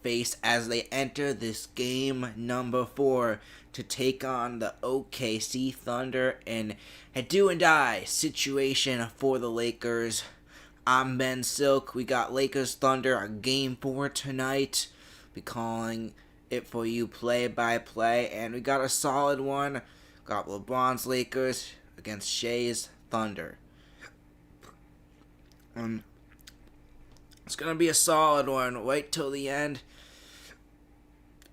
face as they enter this game number 4 to take on the OKC Thunder in a do and die situation for the Lakers. I'm Ben Silk. We got Lakers Thunder on game 4 tonight. Be calling it for you play by play, and we got a solid one. Got LeBron's Lakers against Shea's Thunder. It's gonna be a solid one. Wait till the end,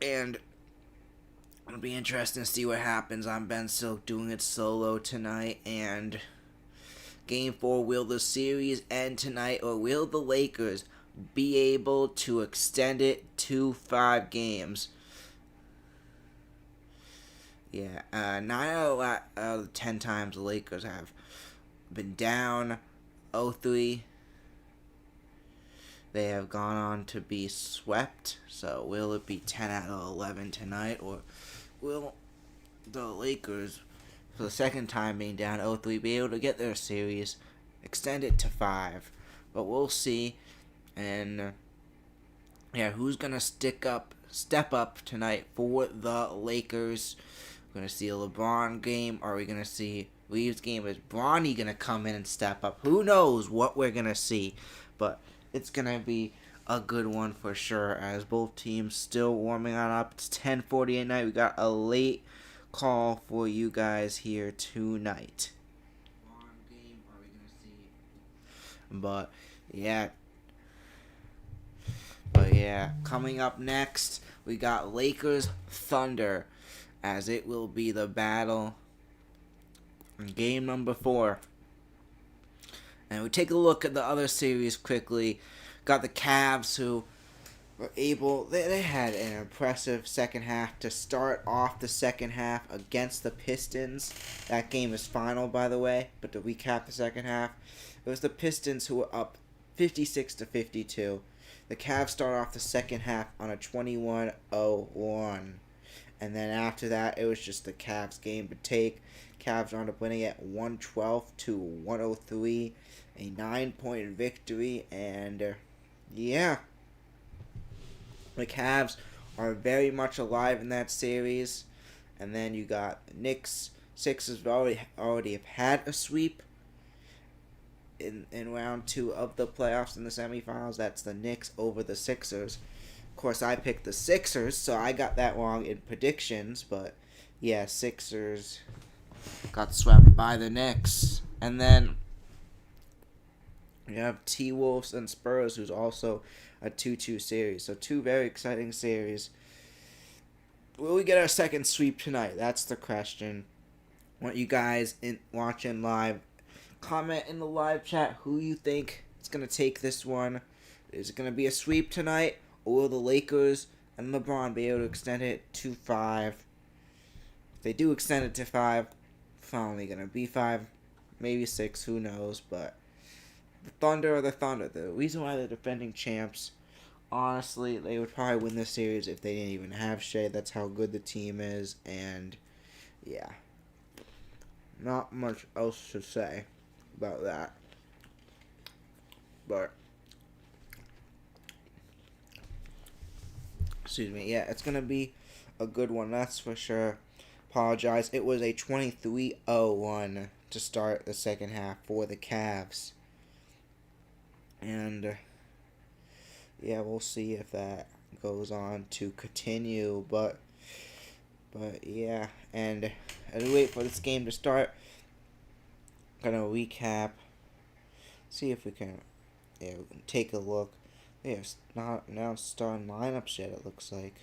and it'll be interesting to see what happens. I'm Ben Silk doing it solo tonight, and Game 4, will the series end tonight, or will the Lakers be able to extend it to 5 games? Yeah, 9 out of 10 times the Lakers have been down 0-3. They have gone on to be swept. So will it be 10 out of 11 tonight, or will the Lakers, for the second time being down 0-3, be able to get their series, extend it to 5? But we'll see. And who's gonna step up tonight for the Lakers? We're gonna see a LeBron game, or are we gonna see Reeves game? Is Bronny gonna come in and step up? Who knows what we're gonna see, but it's gonna be a good one for sure, as both teams still warming on up. It's 10:40 at night. We got a late call for you guys here tonight. Game, are we gonna see? But yeah, coming up next, we got Lakers Thunder, as it will be the battle in game number 4. And we take a look at the other series quickly. Got the Cavs, who were able, they had an impressive second half to start off the second half against the Pistons. That game is final, by the way, but to recap the second half, it was the Pistons who were up 56-52. The Cavs start off the second half on a 21-0 run. And then after that, it was just the Cavs game to take. Cavs wound up winning it 112-103. A 9-point victory. And the Cavs are very much alive in that series. And then you got the Knicks. Sixers already have had a sweep in round 2 of the playoffs in the semifinals. That's the Knicks over the Sixers. Of course, I picked the Sixers, so I got that wrong in predictions. But yeah, Sixers got swept by the Knicks. And then you have T-Wolves and Spurs, who's also a 2-2 series. So 2 very exciting series. Will we get our second sweep tonight? That's the question. I want you guys watching live, comment in the live chat who you think is going to take this one. Is it going to be a sweep tonight, or will the Lakers and LeBron be able to extend it to 5? If they do extend it to 5, finally going to be 5, maybe 6, who knows. But the Thunder are the Thunder. The reason why they're defending champs, honestly, they would probably win this series if they didn't even have Shea. That's how good the team is. And yeah, not much else to say about that. But excuse me, yeah, it's gonna be a good one, that's for sure. Apologize, it was a 23-0 run to start the second half for the Cavs. And yeah, we'll see if that goes on to continue. But yeah, and as we wait for this game to start, I'm gonna recap, see if we can take a look. There's not announced starting lineups yet, it looks like.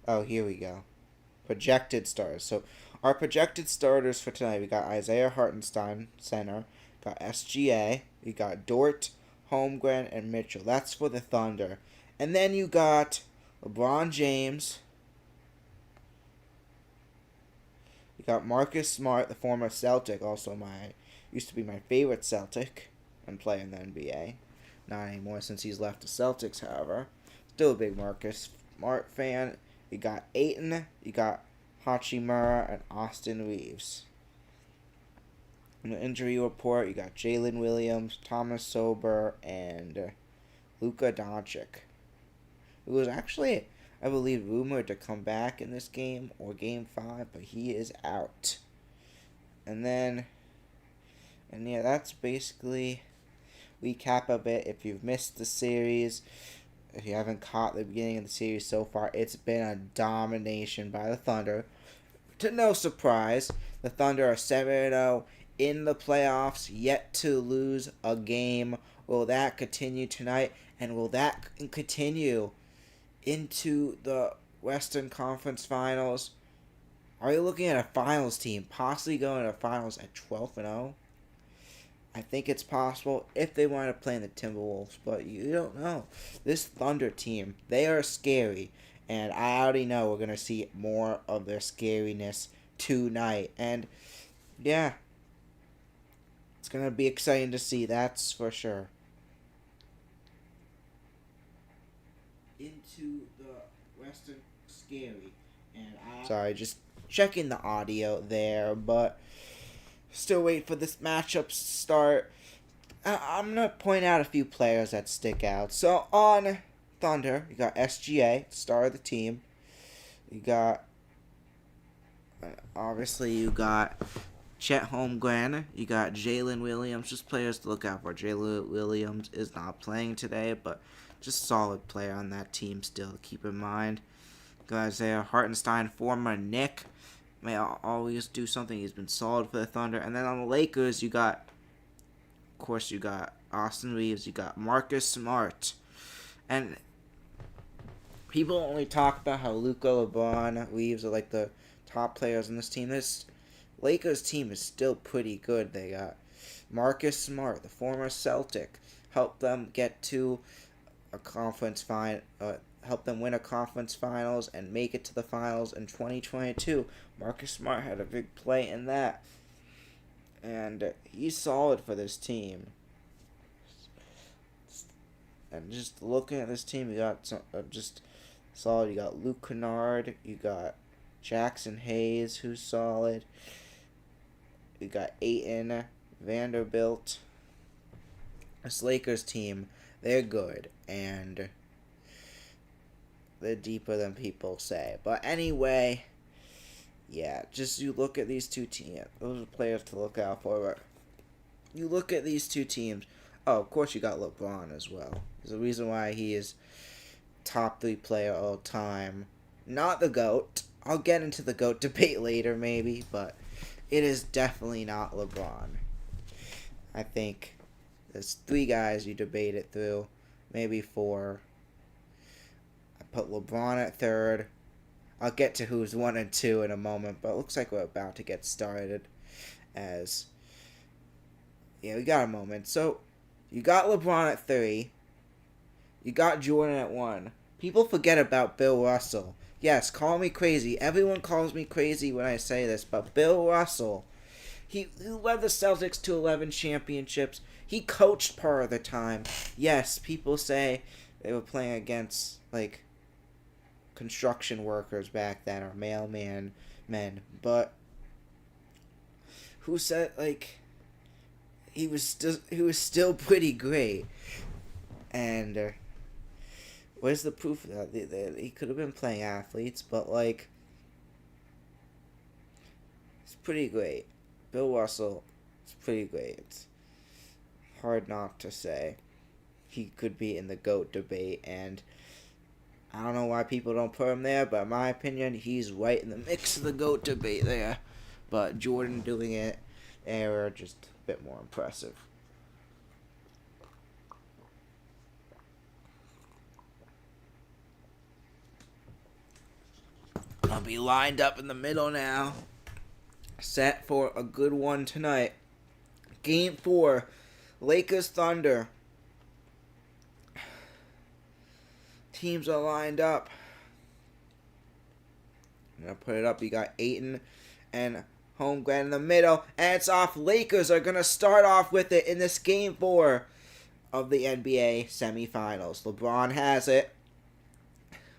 Oh, here we go. Projected stars. So our projected starters for tonight, we got Isaiah Hartenstein, center. Got SGA. We got Dort, Holmgren, and Mitchell. That's for the Thunder. And then you got LeBron James. You got Marcus Smart, the former Celtic, also used to be my favorite Celtic and play in the NBA. Not anymore since he's left the Celtics, however. Still a big Marcus Smart fan. You got Ayton, you got Hachimura, and Austin Reeves. In the injury report, you got Jalen Williams, Thomas Sober, and Luka Doncic. who was actually, I believe, rumored to come back in this game or Game 5, but he is out. And yeah, that's basically recap of it. If you've missed the series, if you haven't caught the beginning of the series so far, it's been a domination by the Thunder. To no surprise, the Thunder are 7-0 in the playoffs, yet to lose a game. Will that continue tonight? And will that continue into the Western Conference Finals? Are you looking at a finals team possibly going to finals at 12-0? I think it's possible if they wind up playing the Timberwolves, but you don't know. This Thunder team, they are scary, and I already know we're going to see more of their scariness tonight. And yeah, it's going to be exciting to see, that's for sure. Into the Western Scary, and sorry, just checking the audio there, but still wait for this matchup to start. I'm going to point out a few players that stick out. So on Thunder, you got SGA, star of the team. You got, obviously, you got Chet Holmgren. You got Jalen Williams. Just players to look out for. Jalen Williams is not playing today, but just solid player on that team still to keep in mind. Got Isaiah Hartenstein, former Knick. May always do something. He's been solid for the Thunder. And then on the Lakers, you got, of course, you got Austin Reeves. You got Marcus Smart. And people only talk about how Luka, LeBron, Reeves are like the top players on this team. This Lakers team is still pretty good. They got Marcus Smart, the former Celtic, helped them get to a conference help them win a conference finals and make it to the finals in 2022. Marcus Smart had a big play in that, and he's solid for this team. And just looking at this team, you got some just solid. You got Luke Kennard, you got Jackson Hayes, who's solid. You got Ayton, Vanderbilt. This Lakers team, they're good, and they're deeper than people say. But anyway, yeah, just you look at these two teams. Those are players to look out for. But you look at these two teams. Oh, of course you got LeBron as well. There's a reason why he is top 3 player all time. Not the GOAT. I'll get into the GOAT debate later maybe, but it is definitely not LeBron. I think there's 3 guys you debate it through. Maybe 4. Put LeBron at 3rd. I'll get to who's 1 and 2 in a moment, but it looks like we're about to get started. As yeah, we got a moment. So you got LeBron at 3. You got Jordan at 1. People forget about Bill Russell. Yes, call me crazy. Everyone calls me crazy when I say this, but Bill Russell, he led the Celtics to 11 championships. He coached part of the time. Yes, people say they were playing against like construction workers back then, or mailman men, but who said like he was still pretty great. And where's the proof of that? He could have been playing athletes, but like it's pretty great. Bill Russell is pretty great. It's hard not to say he could be in the GOAT debate, and I don't know why people don't put him there, but in my opinion, he's right in the mix of the GOAT debate there. But Jordan doing it there just a bit more impressive. I'll be lined up in the middle now, set for a good one tonight. Game 4, Lakers Thunder. Teams are lined up. I'm going to put it up. You got Ayton and Holmgren in the middle. And it's off. Lakers are going to start off with it in this Game 4 of the NBA semifinals. LeBron has it.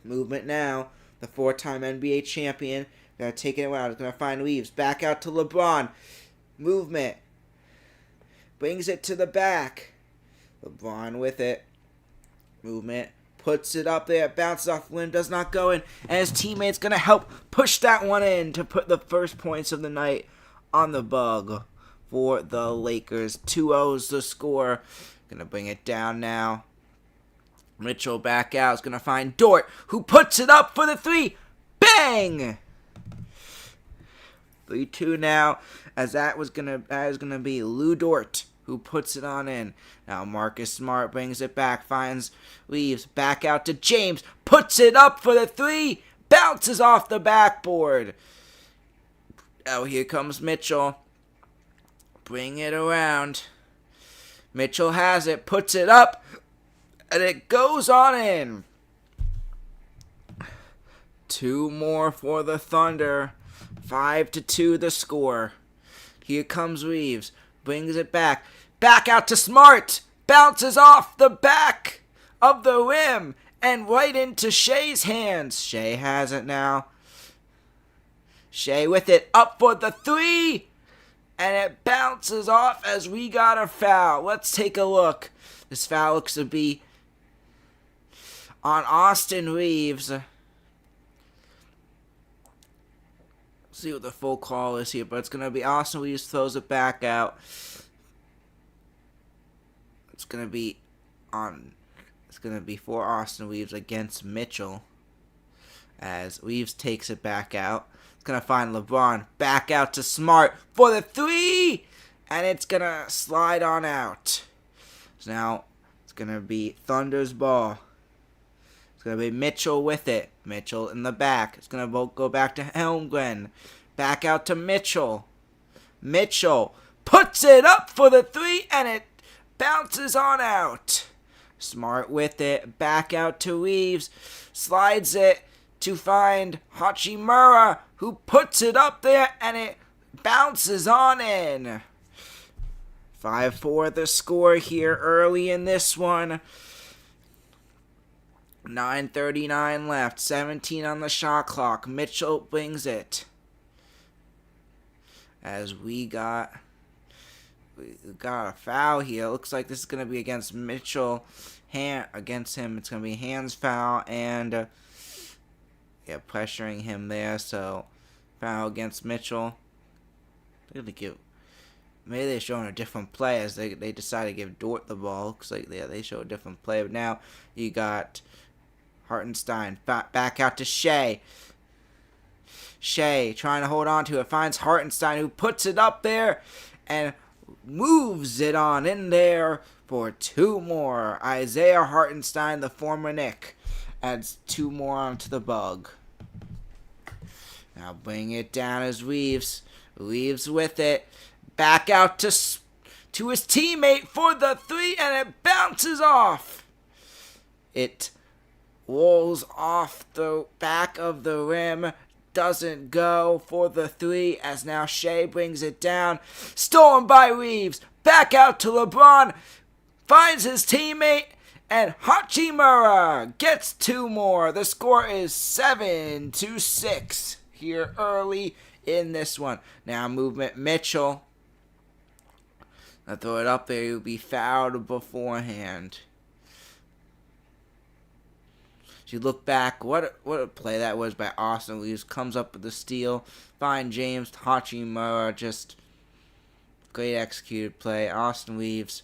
Movement now. The 4-time NBA champion. Going to take it around. He's going to find Reeves. Back out to LeBron. Movement. Brings it to the back. LeBron with it. Movement. puts it up there, bounces off the rim, does not go in, and his teammate's going to help push that one in to put the first points of the night on the bug for the Lakers. 2-0's the score. Going to bring it down now. Mitchell back out, is going to find Dort, who puts it up for the three. Bang! 3-2 now, as that is gonna be Lou Dort who puts it on in. Now Marcus Smart brings it back, finds Reeves, back out to James, puts it up for the three, bounces off the backboard. Now here comes Mitchell. Bring it around. Mitchell has it, puts it up, and it goes on in. 2 more for the Thunder. 5-2 the score. Here comes Reeves. Brings it back. Back out to Smart. Bounces off the back of the rim and right into Shea's hands. Shea has it now. Shea with it. Up for the three. And it bounces off as we got a foul. Let's take a look. This foul looks to be on Austin Reeves. See what the full call is here, but it's going to be Austin Reeves throws it back out. It's going to be for Austin Reeves against Mitchell, as Reeves takes it back out. It's going to find LeBron, back out to Smart for the three, and it's going to slide on out. So now it's going to be Thunder's ball. It's going to be Mitchell with it. Mitchell in the back. It's going to go back to Holmgren. Back out to Mitchell. Mitchell puts it up for the three, and it bounces on out. Smart with it. Back out to Reeves. Slides it to find Hachimura, who puts it up there, and it bounces on in. 5-4 the score here early in this one. 9:39 left, 17 on the shot clock. Mitchell brings it. As we got a foul here. Looks like this is going to be against Mitchell. Against him, it's going to be hands foul and pressuring him there. So foul against Mitchell. Maybe they're showing a different play as they decide to give Dort the ball. Looks like they show a different play. But now you got Hartenstein back out to Shea. Shea trying to hold on to it. Finds Hartenstein, who puts it up there and moves it on in there for 2 more. Isaiah Hartenstein, the former Knick, adds 2 more onto the bug. Now bring it down as Reeves. Reeves with it. Back out to his teammate for the three, and it bounces off. It rolls off the back of the rim. Doesn't go for the three, as now Shea brings it down. Stolen by Reeves. Back out to LeBron. Finds his teammate, and Hachimura gets 2 more. The score is 7-6 here early in this one. Now movement Mitchell. I'll throw it up there. He'll be fouled beforehand. If you look back, what a play that was by Austin Reeves. Comes up with the steal. Find James Hachimura. Just great executed play. Austin Reeves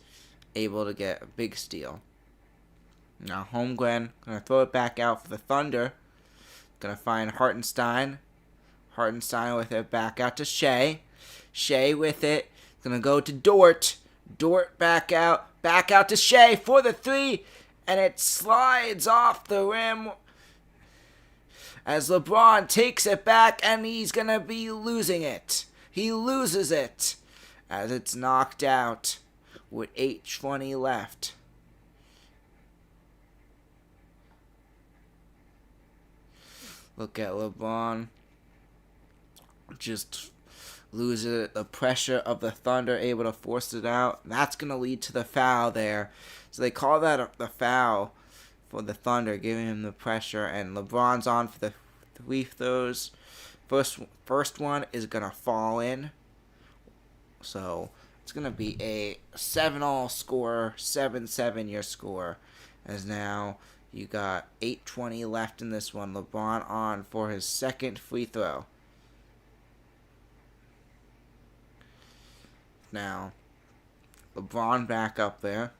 able to get a big steal. Now Holmgren going to throw it back out for the Thunder. Going to find Hartenstein. Hartenstein with it back out to Shea. Shea with it. Going to go to Dort. Dort back out to Shea for the three. And it slides off the rim as LeBron takes it back, and he's going to be losing it. He loses it as it's knocked out with 8:20 left. Look at LeBron. Just loses the pressure of the Thunder, able to force it out. That's going to lead to the foul there. So they call that the foul for the Thunder, giving him the pressure. And LeBron's on for the 3 throws. First one is going to fall in. So it's going to be a 7-all score, 7-7 your score. As now You got 8:20 left in this one. LeBron on for his second free throw. Now, LeBron back up there.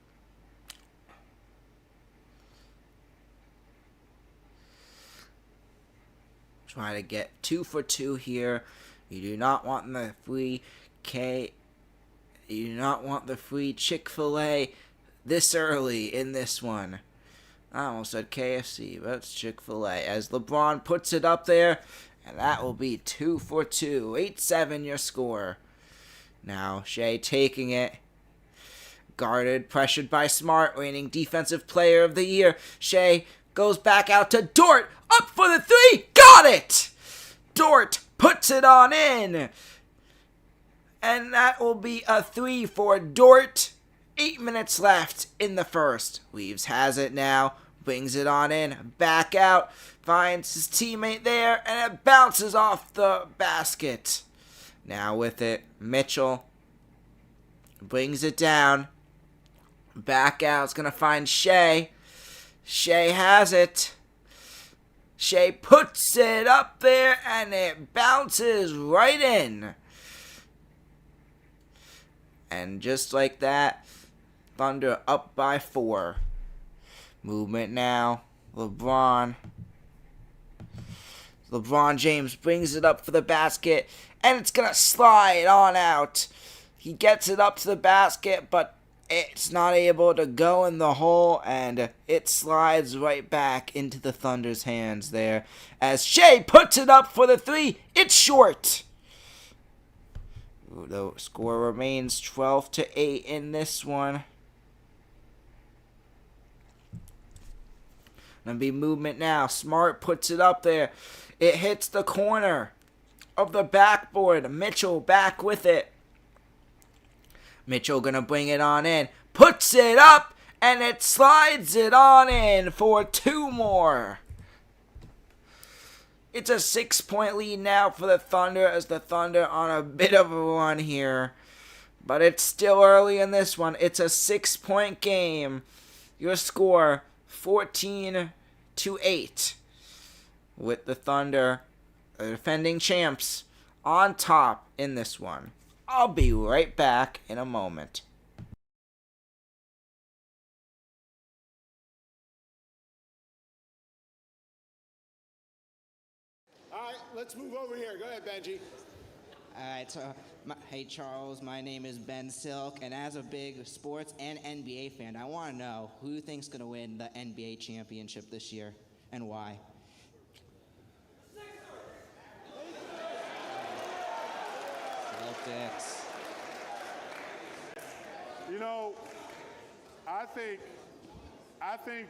Try to get 2 for 2 here. You do not want the free You do not want the free Chick-fil-A this early in this one. I almost said KFC, but it's Chick-fil-A. As LeBron puts it up there, and that will be 2 for 2. 8-7 your score. Now Shea taking it. Guarded, pressured by Smart, reigning defensive player of the year. Shea goes back out to Dort. Up for the three. Got it! Dort puts it on in. And that will be a 3 for Dort. 8 minutes left in the first. Reeves has it now. Brings it on in. Back out. Finds his teammate there. And it bounces off the basket. Now with it, Mitchell brings it down. Back out. It's going to find Shea. Shea has it. Shea puts it up there. And it bounces right in. And just like that, Thunder up by 4. Movement now. LeBron James brings it up for the basket. And it's going to slide on out. He gets it up to the basket, but it's not able to go in the hole. And it slides right back into the Thunder's hands there. As Shea puts it up for the 3. It's short. The score remains 12-8 in this one. Gonna be movement now. Smart puts it up there. It hits the corner of the backboard. Mitchell back with it. Mitchell gonna bring it on in. Puts it up, and it slides it on in for 2 more. It's a 6-point lead now for the Thunder, as the Thunder on a bit of a run here. But it's still early in this one. It's a 6-point game. Your score, 14-8. With the Thunder, the defending champs, on top in this one. I'll be right back in a moment. All right, let's move over here. Go ahead, Benji. All right, so hey Charles, my name is Ben Silk, and as a big sports and NBA fan, I want to know who you think's going to win the NBA championship this year and why. Celtics. You know, I think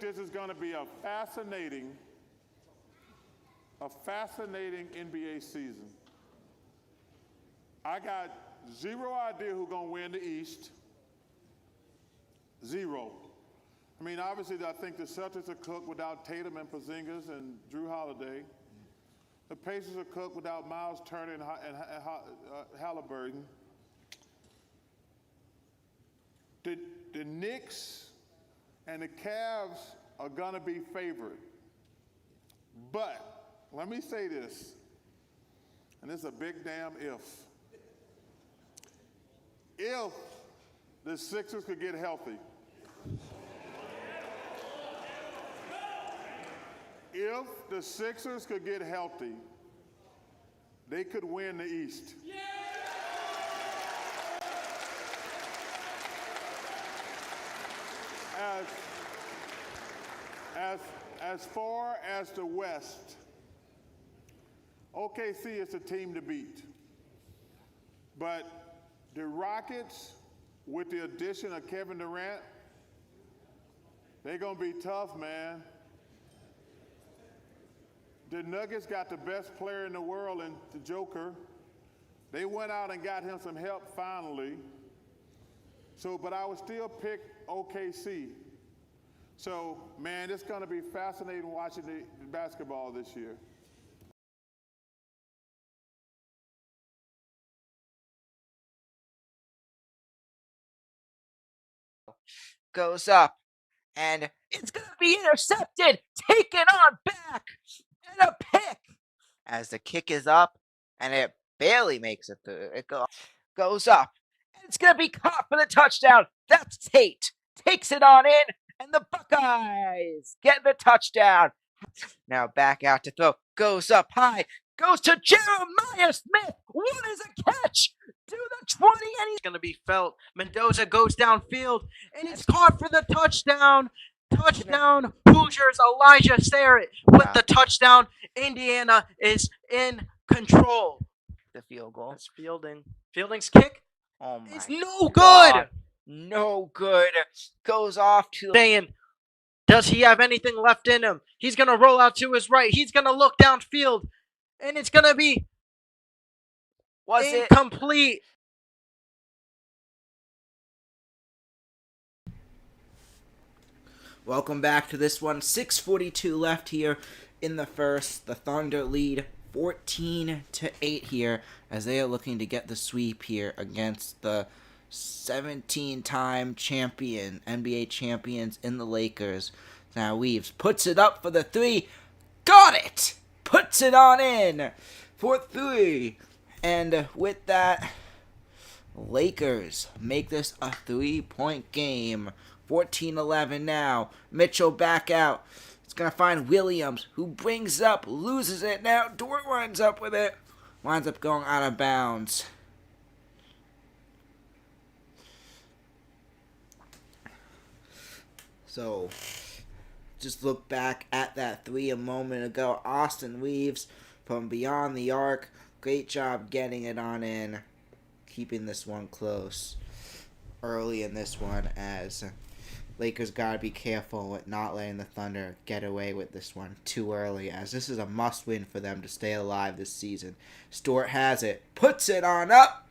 this is going to be a fascinating NBA season. I got zero idea who's going to win the East. Zero. I mean, obviously, I think the Celtics are cooked without Tatum and Porzingis and Drew Holiday. The Pacers are cooked without Miles Turner and Halliburton. The Knicks and the Cavs are going to be favored. But let me say this, and this is a big damn if. If the Sixers could get healthy. If the Sixers could get healthy, they could win the East. As far as the West, OKC is a team to beat. But the Rockets, with the addition of Kevin Durant, they're going to be tough, man. The Nuggets got the best player in the world in the Joker. They went out and got him some help finally. But I would still pick OKC. So, man, it's going to be fascinating watching the basketball this year. Goes up. And it's going to be intercepted, taken on back, and a pick. As the kick is up, and it barely makes it through. It goes up, and it's going to be caught for the touchdown. That's Tate. Takes it on in, and the Buckeyes get the touchdown. Now back out to throw. Goes up high. Goes to Jeremiah Smith. What is a catch? To the 20, and he's going to be felt. Mendoza goes downfield, and it's caught for the touchdown. Touchdown, Hoosiers. Elijah Sarrett with the touchdown. Indiana is in control. The field goal. That's Fielding. Fielding's kick It's no good. No good. Goes off to Saying, does he have anything left in him? He's going to roll out to his right. He's going to look downfield, and it's going to be incomplete. Welcome back to this one. 6:42 left here in the first. The Thunder lead 14-8 here as they are looking to get the sweep here against the 17-time champion, NBA champions in the Lakers. Now Weaves puts it up for the three. Got it! Puts it on in for three. And with that, Lakers make this a 3-point game. 14-11 now. Mitchell back out. It's going to find Williams, who brings up, loses it now. Dort winds up with it. Winds up going out of bounds. So, just look back at that three a moment ago. Austin Reaves from beyond the arc. Great job getting it on in. Keeping this one close early in this one, as Lakers got to be careful with not letting the Thunder get away with this one too early, as this is a must-win for them to stay alive this season. Stewart has it. Puts it on up.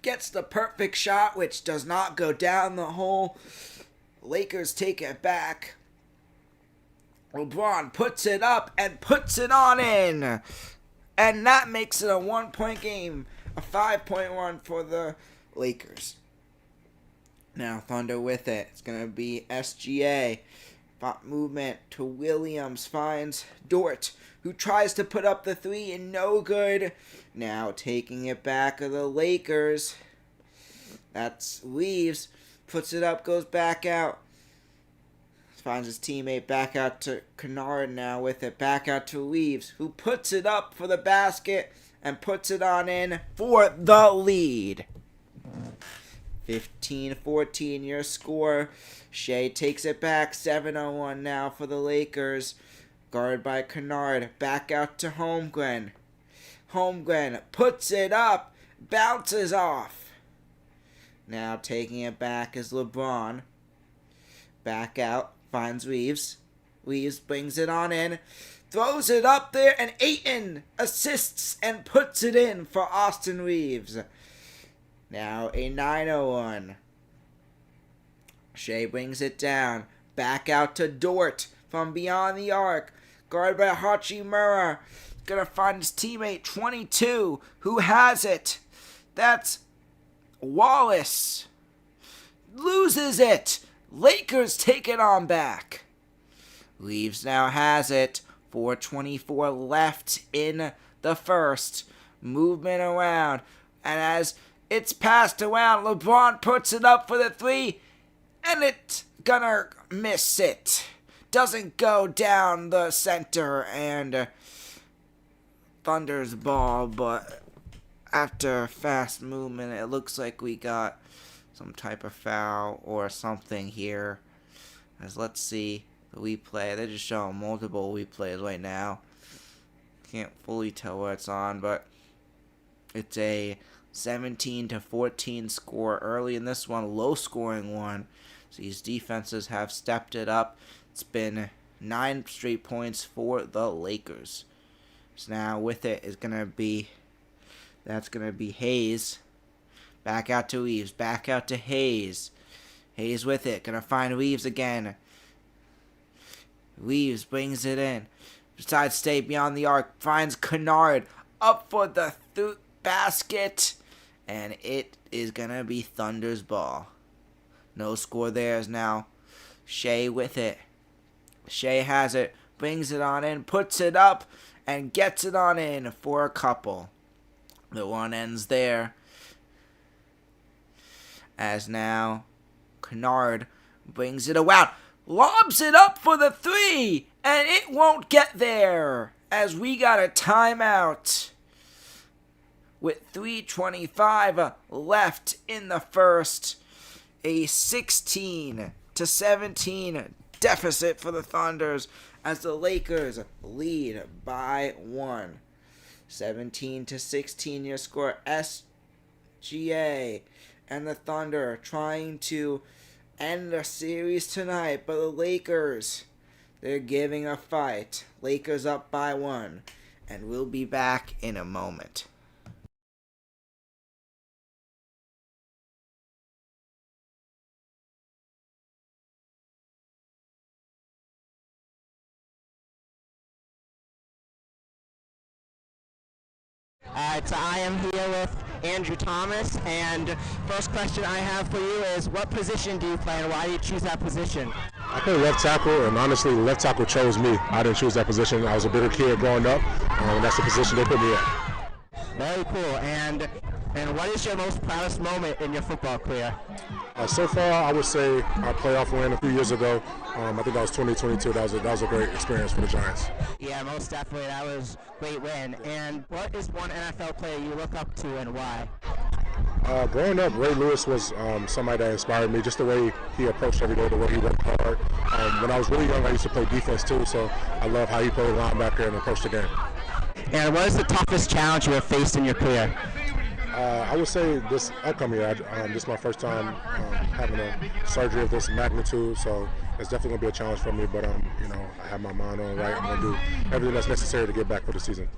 Gets the perfect shot, which does not go down the hole. Lakers take it back. LeBron puts it up and puts it on in. And that makes it a 1-point game. A 5-point run for the Lakers. Now Thunder with it. It's going to be SGA. Movement to Williams. Finds Dort, who tries to put up the three and no good. Now taking it back of the Lakers. That's Reaves. Puts it up, goes back out. Finds his teammate back out to Kennard now with it. Back out to Reaves, who puts it up for the basket and puts it on in for the lead. 15-14 your score. Shea takes it back. 7-on-1 now for the Lakers. Guarded by Kennard. Back out to Holmgren. Holmgren puts it up. Bounces off. Now taking it back is LeBron. Back out. Finds Reaves. Reaves brings it on in. Throws it up there, and Ayton assists and puts it in for Austin Reaves. Now a 9-0-1. Shea brings it down. Back out to Dort from beyond the arc. Guarded by Hachimura. Gonna find his teammate 22, who has it. That's Wallace. Loses it. Lakers take it on back. Reaves now has it. 4:24 left in the first. Movement around. And as it's passed around, LeBron puts it up for the three. And it's gonna miss it. Doesn't go down the center. And Thunder's ball. But after fast movement, it looks like we got some type of foul or something here. As let's see the replay. They're just showing multiple replays right now. Can't fully tell what it's on, but it's a 17-14 score early in this one. Low scoring one. So these defenses have stepped it up. It's been 9 straight points for the Lakers. So now with it is gonna be Hayes. Back out to Reaves. Back out to Hayes. Hayes with it. Gonna find Reaves again. Reaves brings it in. Decides to stay beyond the arc. Finds Kennard. Up for the basket. And it is gonna be Thunder's ball. No score there, as now Shea with it. Shea has it, brings it on in, puts it up, and gets it on in for a couple. The one ends there. As now, Kennard brings it around, lobs it up for the 3, and it won't get there. As we got a timeout with 3:25 left in the first. A 16-17 deficit for the Thunders as the Lakers lead by 1. 17-16 your score. SGA and the Thunder trying to end the series tonight, but the Lakers, they're giving a fight. Lakers up by 1, and we'll be back in a moment. So I am here with Andrew Thomas, and first question I have for you is, what position do you play and why do you choose that position? I play left tackle, and honestly, the left tackle chose me. I didn't choose that position. I was a bigger kid growing up, and that's the position they put me at. Very cool. And what is your most proudest moment in your football career? So far, I would say our playoff win a few years ago. I think that was 2022. That was a great experience for the Giants. Yeah, most definitely. That was a great win. And what is one NFL player you look up to and why? Growing up, Ray Lewis was somebody that inspired me, just the way he approached every day, the way he worked hard. When I was really young, I used to play defense too, so I love how he played linebacker and approached the game. And what is the toughest challenge you have faced in your career? I would say this upcoming year, this is my first time having a surgery of this magnitude, so it's definitely going to be a challenge for me, but I have my mind on right. I'm going to do everything that's necessary to get back for the season.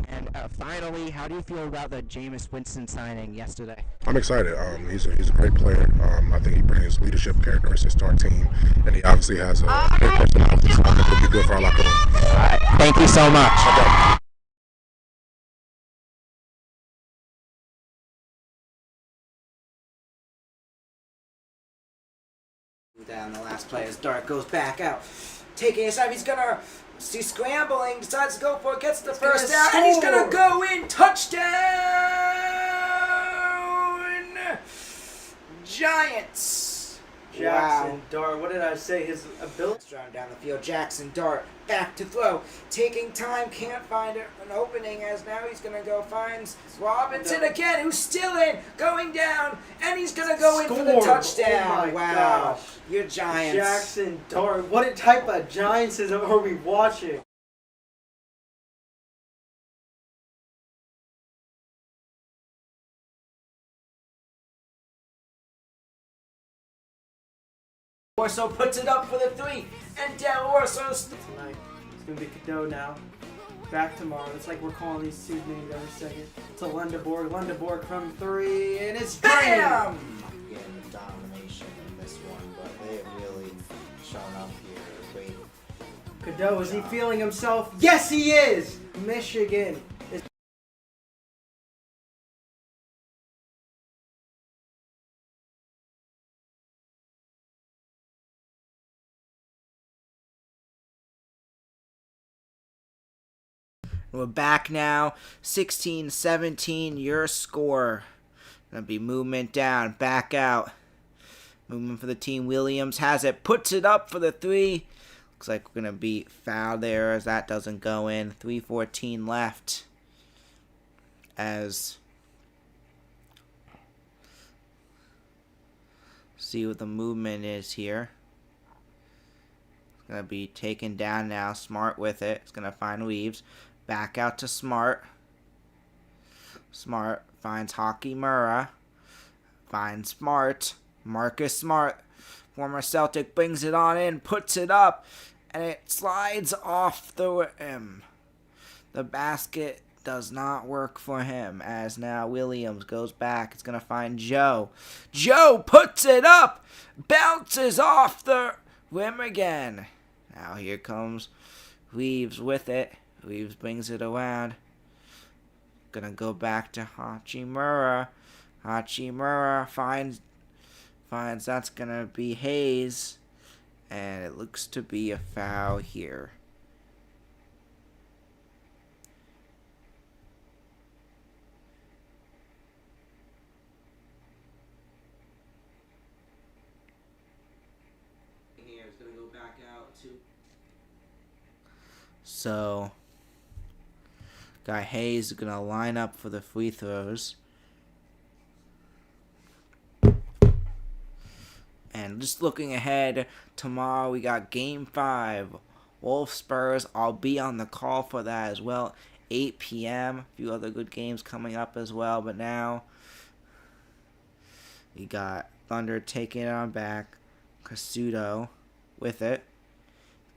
And finally, how do you feel about the Jameis Winston signing yesterday? I'm excited. He's a great player. I think he brings leadership characteristics to our team, and he obviously has a great personality, so I think he'll be good for our locker room. All right. Thank you so much. Okay. Down the last play as Dart goes back out. Taking his time, he's scrambling, decides to go for it, gets the first down, and he's gonna go in. Touchdown! Giants! Jackson Dart, what did I say? His ability. Driving down the field, Jackson Dart back to throw, taking time, can't find an opening as now he's gonna go find Robinson again, who's still in, going down, and he's gonna go in for the touchdown. Oh my wow, gosh. Your Giants. Jackson Dart, what type of Giants are we watching? Orso puts it up for the 3, and Del Orso's Tonight, it's going to be Cadeau now. Back tomorrow. It's like we're calling these two names every second. To Lundeborg. Lundeborg from 3, and it's BAM! Getting the domination in this one, but they have really shown up here. Great. Cadeau, is he feeling himself? Yes, he is! Michigan is. We're back now. 16-17, your score. Gonna be movement down, back out. Movement for the team. Williams has it, puts it up for the 3. Looks like we're gonna be fouled there as that doesn't go in. 3:14 left. As see what the movement is here. It's gonna be taken down now. Smart with it. It's gonna find Weaves. Back out to Smart. Smart finds Hockey Murrah. Finds Smart. Marcus Smart, former Celtic, brings it on in, puts it up, and it slides off the rim. The basket does not work for him as now Williams goes back. It's going to find Joe. Joe puts it up, bounces off the rim again. Now here comes Reeves with it. Reeves brings it around. Gonna go back to Hachimura. Hachimura finds that's gonna be Hayes. And it looks to be a foul here. Here it's going to go back out to. So, Guy Hayes is going to line up for the free throws. And just looking ahead, tomorrow we got Game 5. Wolves Spurs. I'll be on the call for that as well. 8 p.m. A few other good games coming up as well. But now we got Thunder taking it on back. Casuto with it.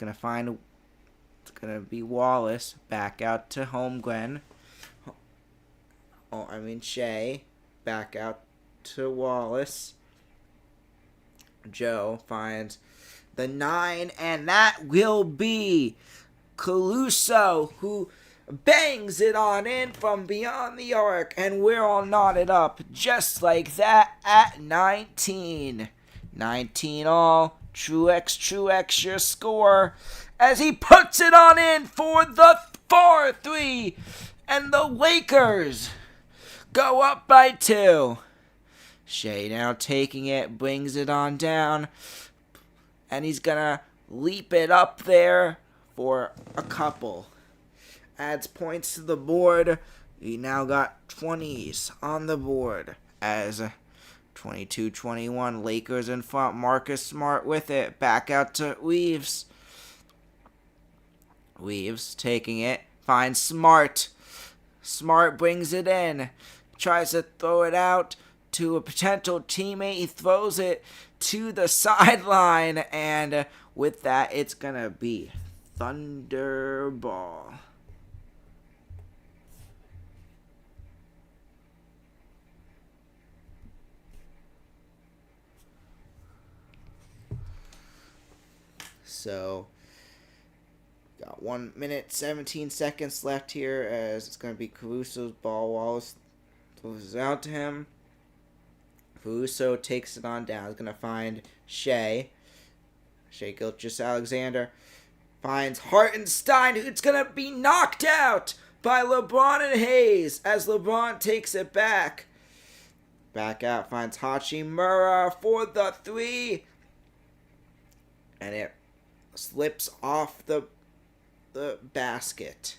It's gonna be Wallace back out to Holmgren. Shea back out to Wallace. Joe finds the 9, and that will be Caruso, who bangs it on in from beyond the arc, and we're all knotted up just like that at 19. 19 all, Truex your score, as he puts it on in for the 4-3, and the Lakers go up by 2. Shea now taking it, brings it on down, and he's gonna leap it up there for a couple. Adds points to the board. We now got 20s on the board as 22-21. Lakers in front. Marcus Smart with it. Back out to Reeves. Reeves taking it. Finds Smart. Smart brings it in. Tries to throw it out to a potential teammate. He throws it to the sideline, and with that, it's gonna be Thunder ball. So, got 1 minute 17 seconds left here, as it's gonna be Caruso's ball. Wallace throws it out to him. Caruso takes it on down. He's going to find Shea. Shea Gilgeous-Alexander finds Hartenstein, who's going to be knocked out by LeBron and Hayes as LeBron takes it back. Back out, finds Hachimura for the 3. And it slips off the basket.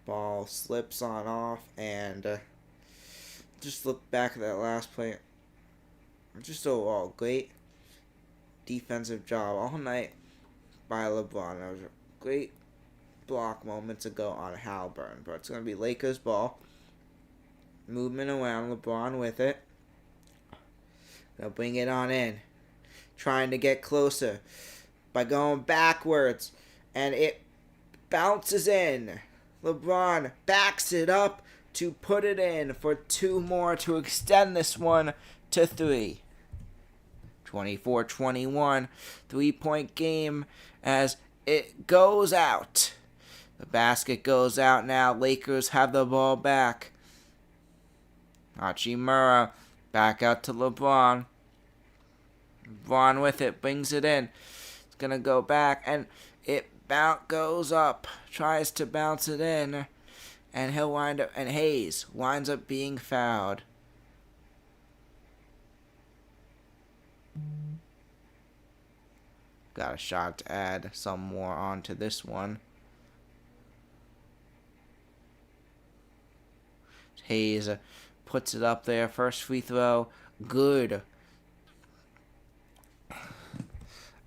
Ball slips on off, and just look back at that last play. Just overall, great defensive job all night by LeBron. That was a great block moments ago on Halliburton. But it's going to be Lakers ball. Movement around, LeBron with it. They'll bring it on in. Trying to get closer by going backwards. And it bounces in. LeBron backs it up to put it in for 2 more to extend this one to 3. 24-21, 3-point game as it goes out. The basket goes out now. Lakers have the ball back. Hachimura back out to LeBron. LeBron with it, brings it in. It's going to go back, and it goes up. Tries to bounce it in. And he'll wind up, and Hayes winds up being fouled. Got a shot to add some more onto this one. Hayes puts it up there. First free throw, good.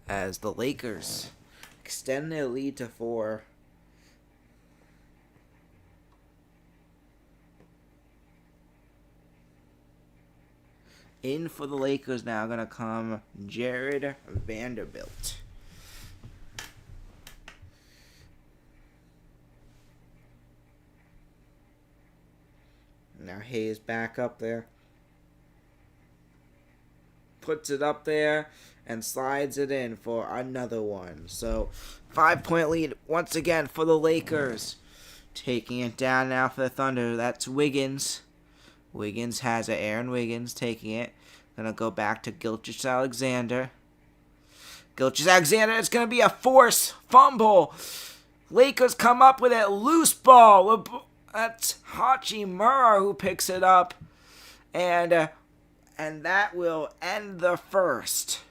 As the Lakers extend their lead to 4. In for the Lakers now going to come Jared Vanderbilt. Now Hayes back up there. Puts it up there and slides it in for another one. So 5-point lead once again for the Lakers. Taking it down now for the Thunder. That's Wiggins. Wiggins has it. Aaron Wiggins taking it. Gonna go back to Gilgeous-Alexander. Gilgeous-Alexander, it's gonna be a force fumble. Lakers come up with it. Loose ball. That's Hachimura who picks it up. And that will end the first.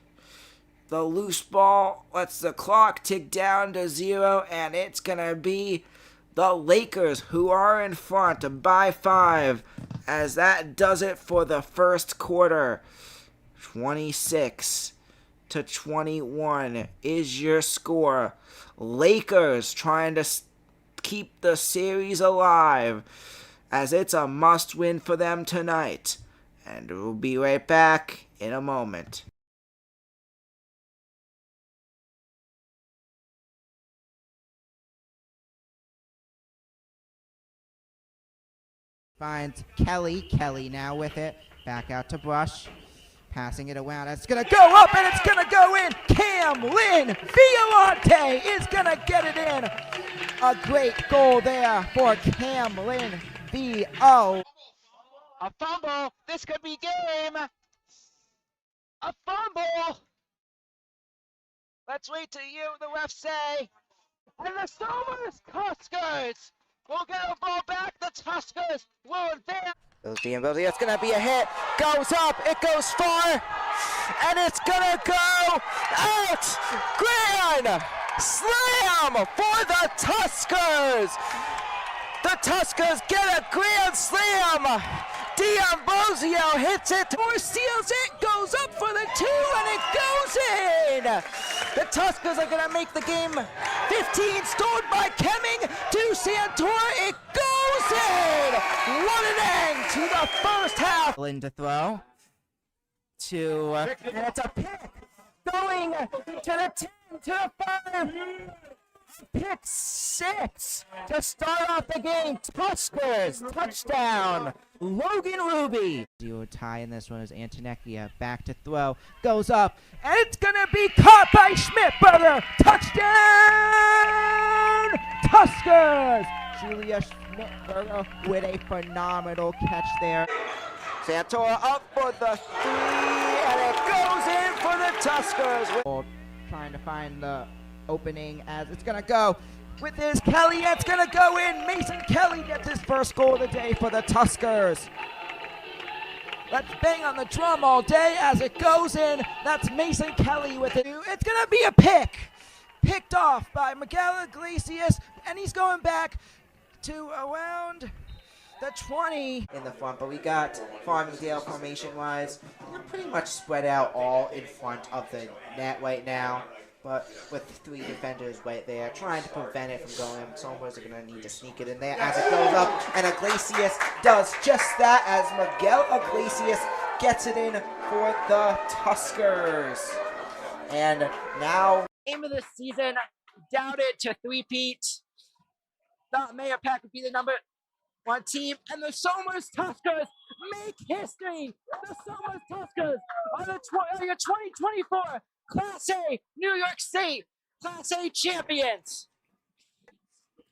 The loose ball lets the clock tick down to 0, and it's going to be the Lakers who are in front by 5, as that does it for the first quarter. 26-21 is your score. Lakers trying to keep the series alive, as it's a must-win for them tonight. And we'll be right back in a moment. Finds Kelly. Kelly now with it. Back out to Brush. Passing it around. It's going to go up and it's going to go in. Camlin Violante is going to get it in. A great goal there for Camlin V.O. A fumble. This could be game. A fumble. Let's wait to hear what the refs say. And the Somers Tuskers will get a ball back. The Tuskers will advance. It's going to be a hit. Goes up. It goes far. And it's going to go out. Grand slam for the Tuskers. The Tuskers get a grand slam. D'Ambrosio hits it, or seals it, goes up for the 2, and it goes in! The Tuskers are going to make the game 15, stored by Kemming to Santora, it goes in! What an end to the first half! In to throw. And it's a pick. Going to the 10, to the 5. Pick 6 to start off the game. Tuskers, touchdown. Logan Ruby. Zero tie in this one is Antonecchia. Back to throw. Goes up. And it's going to be caught by Schmidt, brother. Touchdown. Tuskers. Julia Schmidt with a phenomenal catch there. Santora up for the 3, and it goes in for the Tuskers. Trying to find the opening as it's going to go. With his Kelly, it's going to go in. Mason Kelly gets his first goal of the day for the Tuskers. Let's bang on the drum all day as it goes in. That's Mason Kelly with it. It's going to be a pick. Picked off by Miguel Iglesias, and he's going back to around the 20. In the front, but we got Farmingdale formation-wise. They're pretty much spread out all in front of the net right now. But with 3 defenders right there, trying to prevent it from going, Somers are going to need to sneak it in there as it goes up, and Iglesias does just that as Miguel Iglesias gets it in for the Tuskers. And now, Game of the season, doubted to three-peat. Thought Mahopac would be the number 1 team, and the Somers Tuskers make history. The Somers Tuskers are your 2024 Class A New York State Class A champions.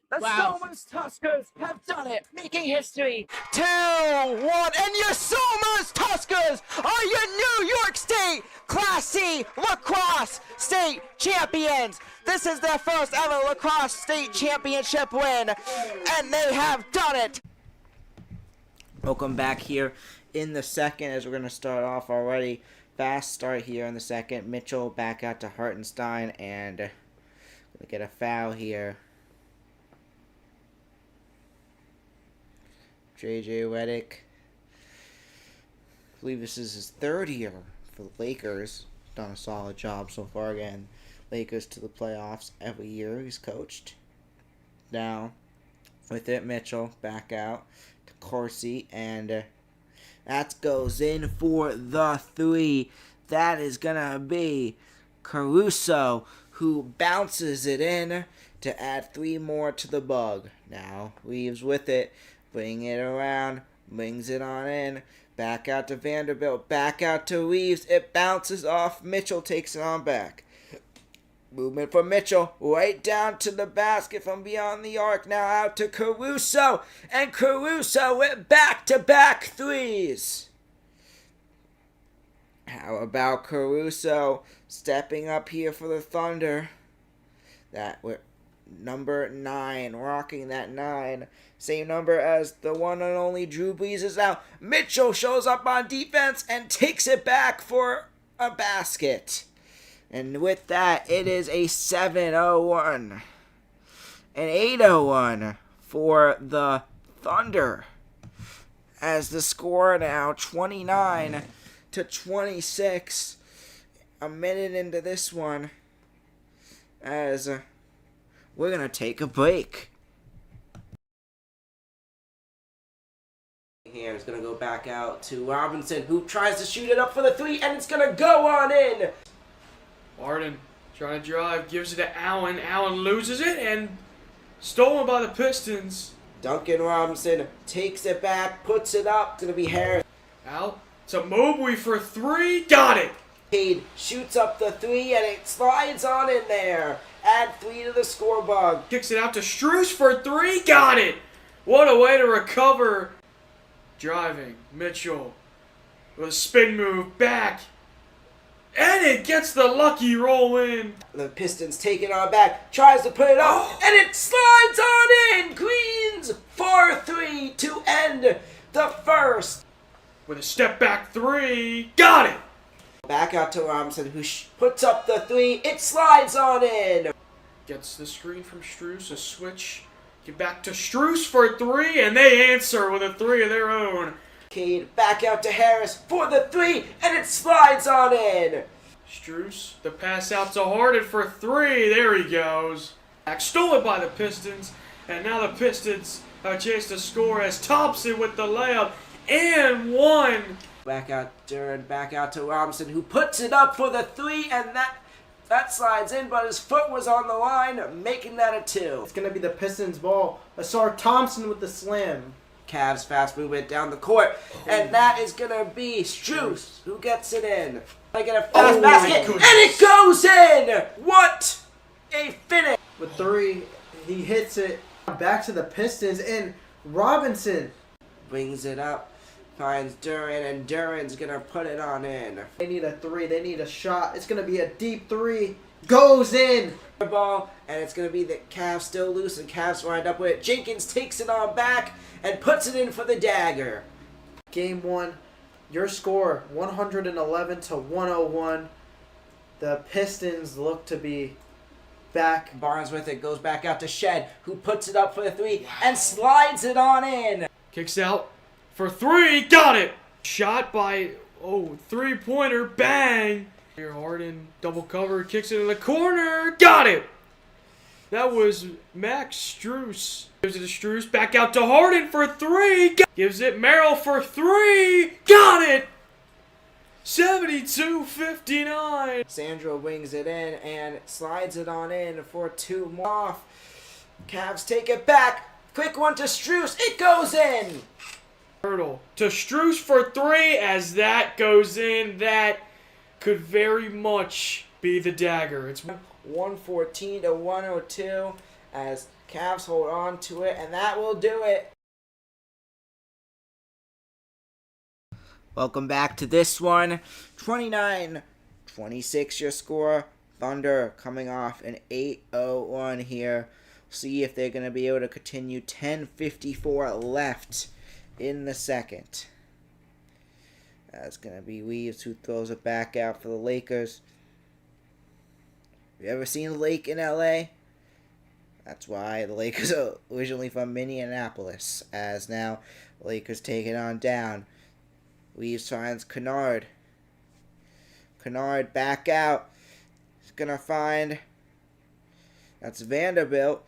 The Somers Tuskers have done it, making history. 2, 1, and your Somers Tuskers are your New York State Class C Lacrosse State champions. This is their first ever lacrosse state championship win, and they have done it. Welcome back here in the second, as we're going to start off already. Fast start here in the second. Mitchell back out to Hartenstein, and going to get a foul here. J.J. Redick. I believe this is his 3rd year for the Lakers. Done a solid job so far again. Lakers to the playoffs every year he's coached. Now, with it, Mitchell back out to Corsi, and that goes in for the 3. That is going to be Caruso, who bounces it in to add 3 more to the bug. Now, Reeves with it, bring it around, brings it on in, back out to Vanderbilt, back out to Reeves. It bounces off, Mitchell takes it on back. Movement for Mitchell, right down to the basket from beyond the arc. Now out to Caruso, and Caruso with back-to-back 3s. How about Caruso stepping up here for the Thunder? That we're number 9, rocking that 9. Same number as the one and only Drew Brees is now. Mitchell shows up on defense and takes it back for a basket. And with that, it is a 7-0-1. An 8-0-1 for the Thunder. As the score now 29-26. A minute into this one. As we're going to take a break. Here is going to go back out to Robinson, who tries to shoot it up for the 3, and it's going to go on in. Harden trying to drive, gives it to Allen. Allen loses it and stolen by the Pistons. Duncan Robinson takes it back, puts it up. It's going to be Harris. Out to Mobley for 3. Got it. Cade shoots up the 3, and it slides on in there. Add 3 to the scoreboard. Kicks it out to Strus for 3. Got it. What a way to recover. Driving. Mitchell with a spin move back. And it gets the lucky roll in. The Pistons take it on back, tries to put it up, and it slides on in. Queens for 3 to end the first. With a step back 3. Got it. Back out to Robinson, who puts up the 3. It slides on in. Gets the screen from Strus. A switch. Get back to Strus for 3, and they answer with a 3 of their own. Cade back out to Harris for the 3, and it slides on in. Strus, the pass out to Harden for 3. There he goes. Stolen by the Pistons, and now the Pistons have a chance to score as Thompson with the layup and 1. Back out Duran, back out to Robinson, who puts it up for the 3, and that slides in, but his foot was on the line, making that a 2. It's going to be the Pistons ball. Asar Thompson with the slam. Cavs fast movement down the court, and that is going to be Strus who gets it in. I get a fast basket, and it goes in! What a finish! With 3, he hits it back to the Pistons, and Robinson brings it up, finds Duran, and Duran's going to put it on in. They need a 3. They need a shot. It's going to be a deep 3. Goes in. Ball, and it's going to be the Cavs still loose, and Cavs wind up with it. Jenkins takes it on back and puts it in for the dagger. Game 1, your score 111-101. The Pistons look to be back. Barnes with it, goes back out to Shed, who puts it up for the 3 and slides it on in. Kicks out for 3. Got it. Shot by, 3-pointer. Bang. Here Harden, double cover, kicks it in the corner. Got it. That was Max Strus. Gives it to Strus, back out to Harden for 3. Gives it Merrill for 3. Got it. 72-59. Sandro wings it in and slides it on in for 2 more off. Cavs take it back. Quick one to Strus. It goes in. Hurdle to Strus for 3 as that goes in. That could very much be the dagger. It's 114-102 as Cavs hold on to it, and that will do it. Welcome back to this one. 29-26 your score. Thunder coming off an 8-0-1 here. See if they're going to be able to continue. 10:54 left in the second. That's going to be Weaves who throws it back out for the Lakers. Have you ever seen a lake in LA? That's why the Lakers are originally from Minneapolis. As now, the Lakers take it on down. Weaves finds Kennard. Kennard back out. He's going to find... That's Vanderbilt.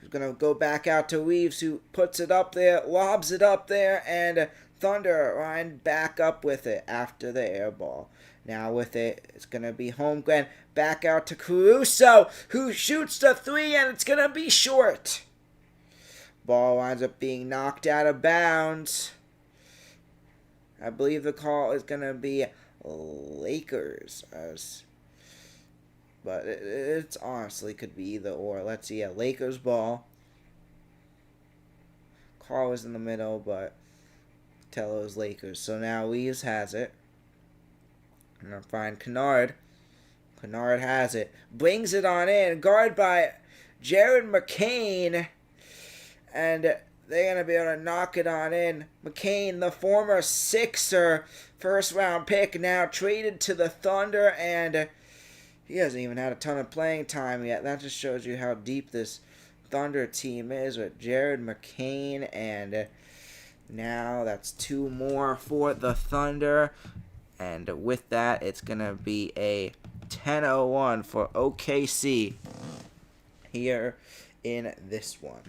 He's going to go back out to Weaves, who puts it up there, lobs it up there, and Thunder line back up with it after the air ball. Now with it, it's going to be Holmgren back out to Caruso, who shoots the 3, and it's going to be short. Ball winds up being knocked out of bounds. I believe the call is going to be Lakers. But it's honestly could be either or. Let's see, Lakers ball. Call was in the middle, but tell it was Lakers. So now Weaves has it. I'm going to find Kennard. Kennard has it. Brings it on in. Guarded by Jared McCain. And they're going to be able to knock it on in. McCain, the former Sixer first-round pick, now traded to the Thunder. And he hasn't even had a ton of playing time yet. That just shows you how deep this Thunder team is with Jared McCain. And now that's 2 more for the Thunder. And with that, it's going to be a 10-01 for OKC here in this one.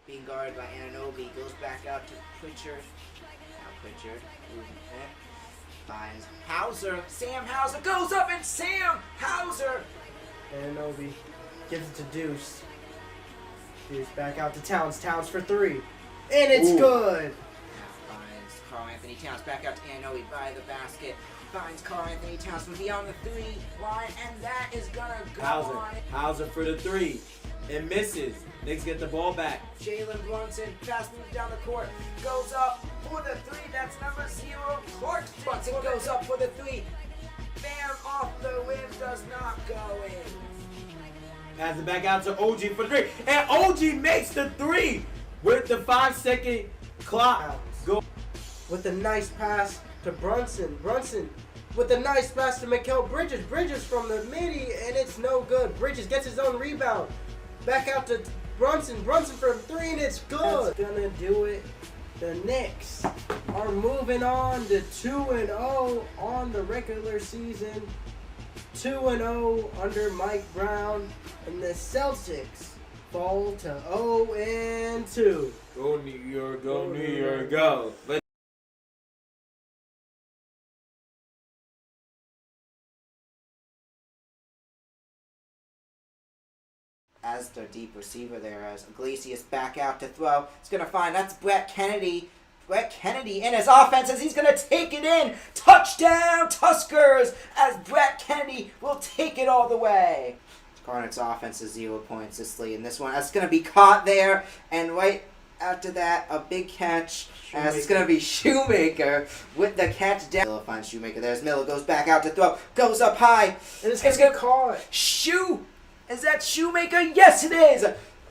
Being guarded by Anunoby, goes back out to Pritchard. Now Pritchard moving it. Finds Hauser. Sam Hauser goes up, and Sam Hauser. Anunoby gives it to Deuce. Deuce back out to Towns. Towns for 3. And it's good. Now finds Karl Anthony Towns back out to Anunoby by the basket. Finds Karl Anthony Towns from beyond the 3 line, and that is gonna go on. Hauser for the 3. It misses. Knicks get the ball back. Jalen Brunson, fast moves down the court, goes up for the 3. That's number 0. Clark Brunson goes up for the 3. Bam, off the rim, does not go in. Pass it back out to OG for 3. And OG makes the 3 with the 5-second clock. Go. With a nice pass to Brunson. Brunson with a nice pass to Mikal Bridges. Bridges from the midi, and it's no good. Bridges gets his own rebound. Back out to Brunson. Brunson for 3, and it's good. That's gonna do it. The Knicks are moving on to 2-0 on the regular season. 2-0 under Mike Brown. And the Celtics fall to 0-2. Go New York, go New York, go. As their deep receiver there, as Iglesias back out to throw. He's going to find, that's Brett Kennedy. Brett Kennedy in his offense as he's going to take it in. Touchdown Tuskers as Brett Kennedy will take it all the way. Hornets offense is 0 points this lead in this one. That's going to be caught there. And right after that, a big catch. As it's going to be Shoemaker with the catch down. Miller finds Shoemaker. There's Miller, goes back out to throw. Goes up high. And it's going to get caught. Is that Shoemaker? Yes, it is.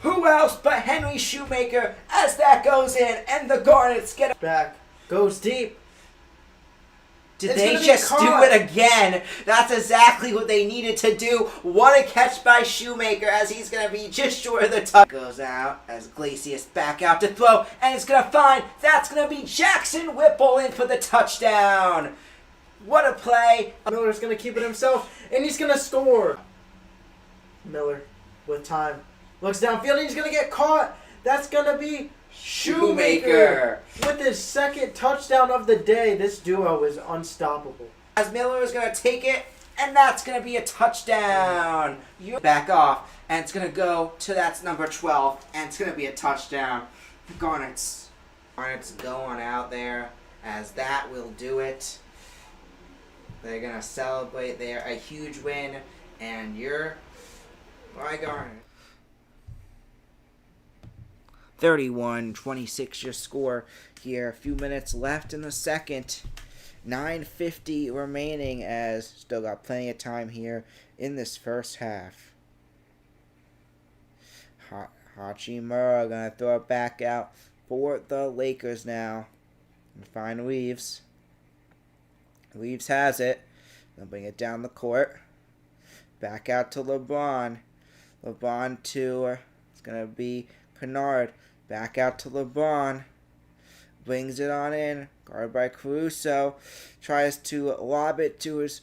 Who else but Henry Shoemaker as that goes in, and the Hornets get it back. Goes deep. Did they just do it again? That's exactly what they needed to do. What a catch by Shoemaker as he's going to be just short of the touch. Goes out as Iglesias back out to throw, and it's going to find, that's going to be Jackson Whipple in for the touchdown. What a play. Miller's going to keep it himself, and he's going to score. Miller with time. Looks downfield, and he's going to get caught. That's going to be Shoemaker with his 2nd touchdown of the day. This duo is unstoppable. As Miller is going to take it, and that's going to be a touchdown. You back off, and it's going to go to that's number 12, and it's going to be a touchdown. The Hornets going out there as that will do it. They're going to celebrate there a huge win, and you're my Garnet. 31-26 your score here. A few minutes left in the second. 9:50 remaining as still got plenty of time here in this first half. Hachimura going to throw it back out for the Lakers now. And find Reeves. Reeves has it. They'll bring it down the court. Back out to LeBron. LeBron to, it's going to be Kennard. Back out to LeBron. Brings it on in. Guarded by Caruso. Tries to lob it to his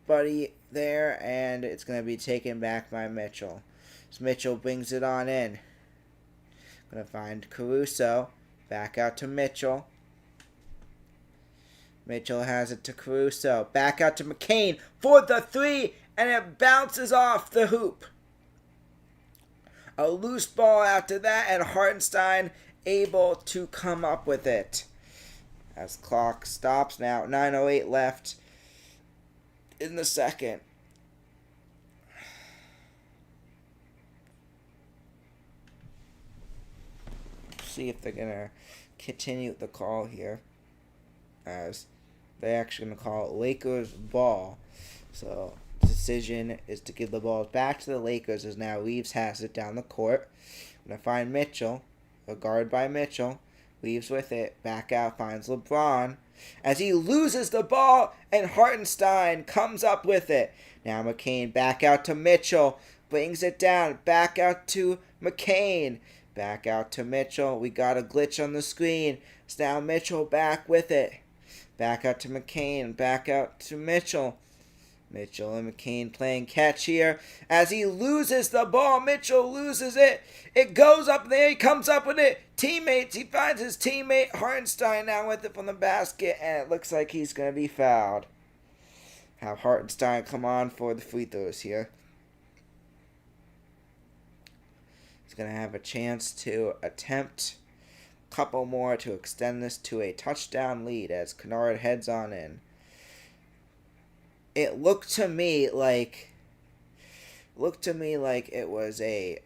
buddy there. And it's going to be taken back by Mitchell. So Mitchell brings it on in. Going to find Caruso. Back out to Mitchell. Mitchell has it to Caruso. Back out to McCain for the 3. And it bounces off the hoop. A loose ball after that, and Hartenstein able to come up with it. As clock stops now, 9:08 left in the second. See if they're gonna continue the call here, as they're actually gonna call it Lakers ball. So the decision is to give the ball back to the Lakers, as now Reeves has it down the court. Gonna find Mitchell, a guard by Mitchell. Reeves with it, back out, finds LeBron as he loses the ball, and Hartenstein comes up with it. Now McCain back out to Mitchell, brings it down, back out to McCain. Back out to Mitchell. We got a glitch on the screen. It's now Mitchell back with it. Back out to McCain. Back out to Mitchell. Mitchell and McCain playing catch here. As he loses the ball, Mitchell loses it. It goes up there. He comes up with it. Teammates. He finds his teammate Hartenstein now with it from the basket. And it looks like he's going to be fouled. Have Hartenstein come on for the free throws here. He's going to have a chance to attempt a couple more to extend this to a touchdown lead as Kennard heads on in. It looked to me like it was a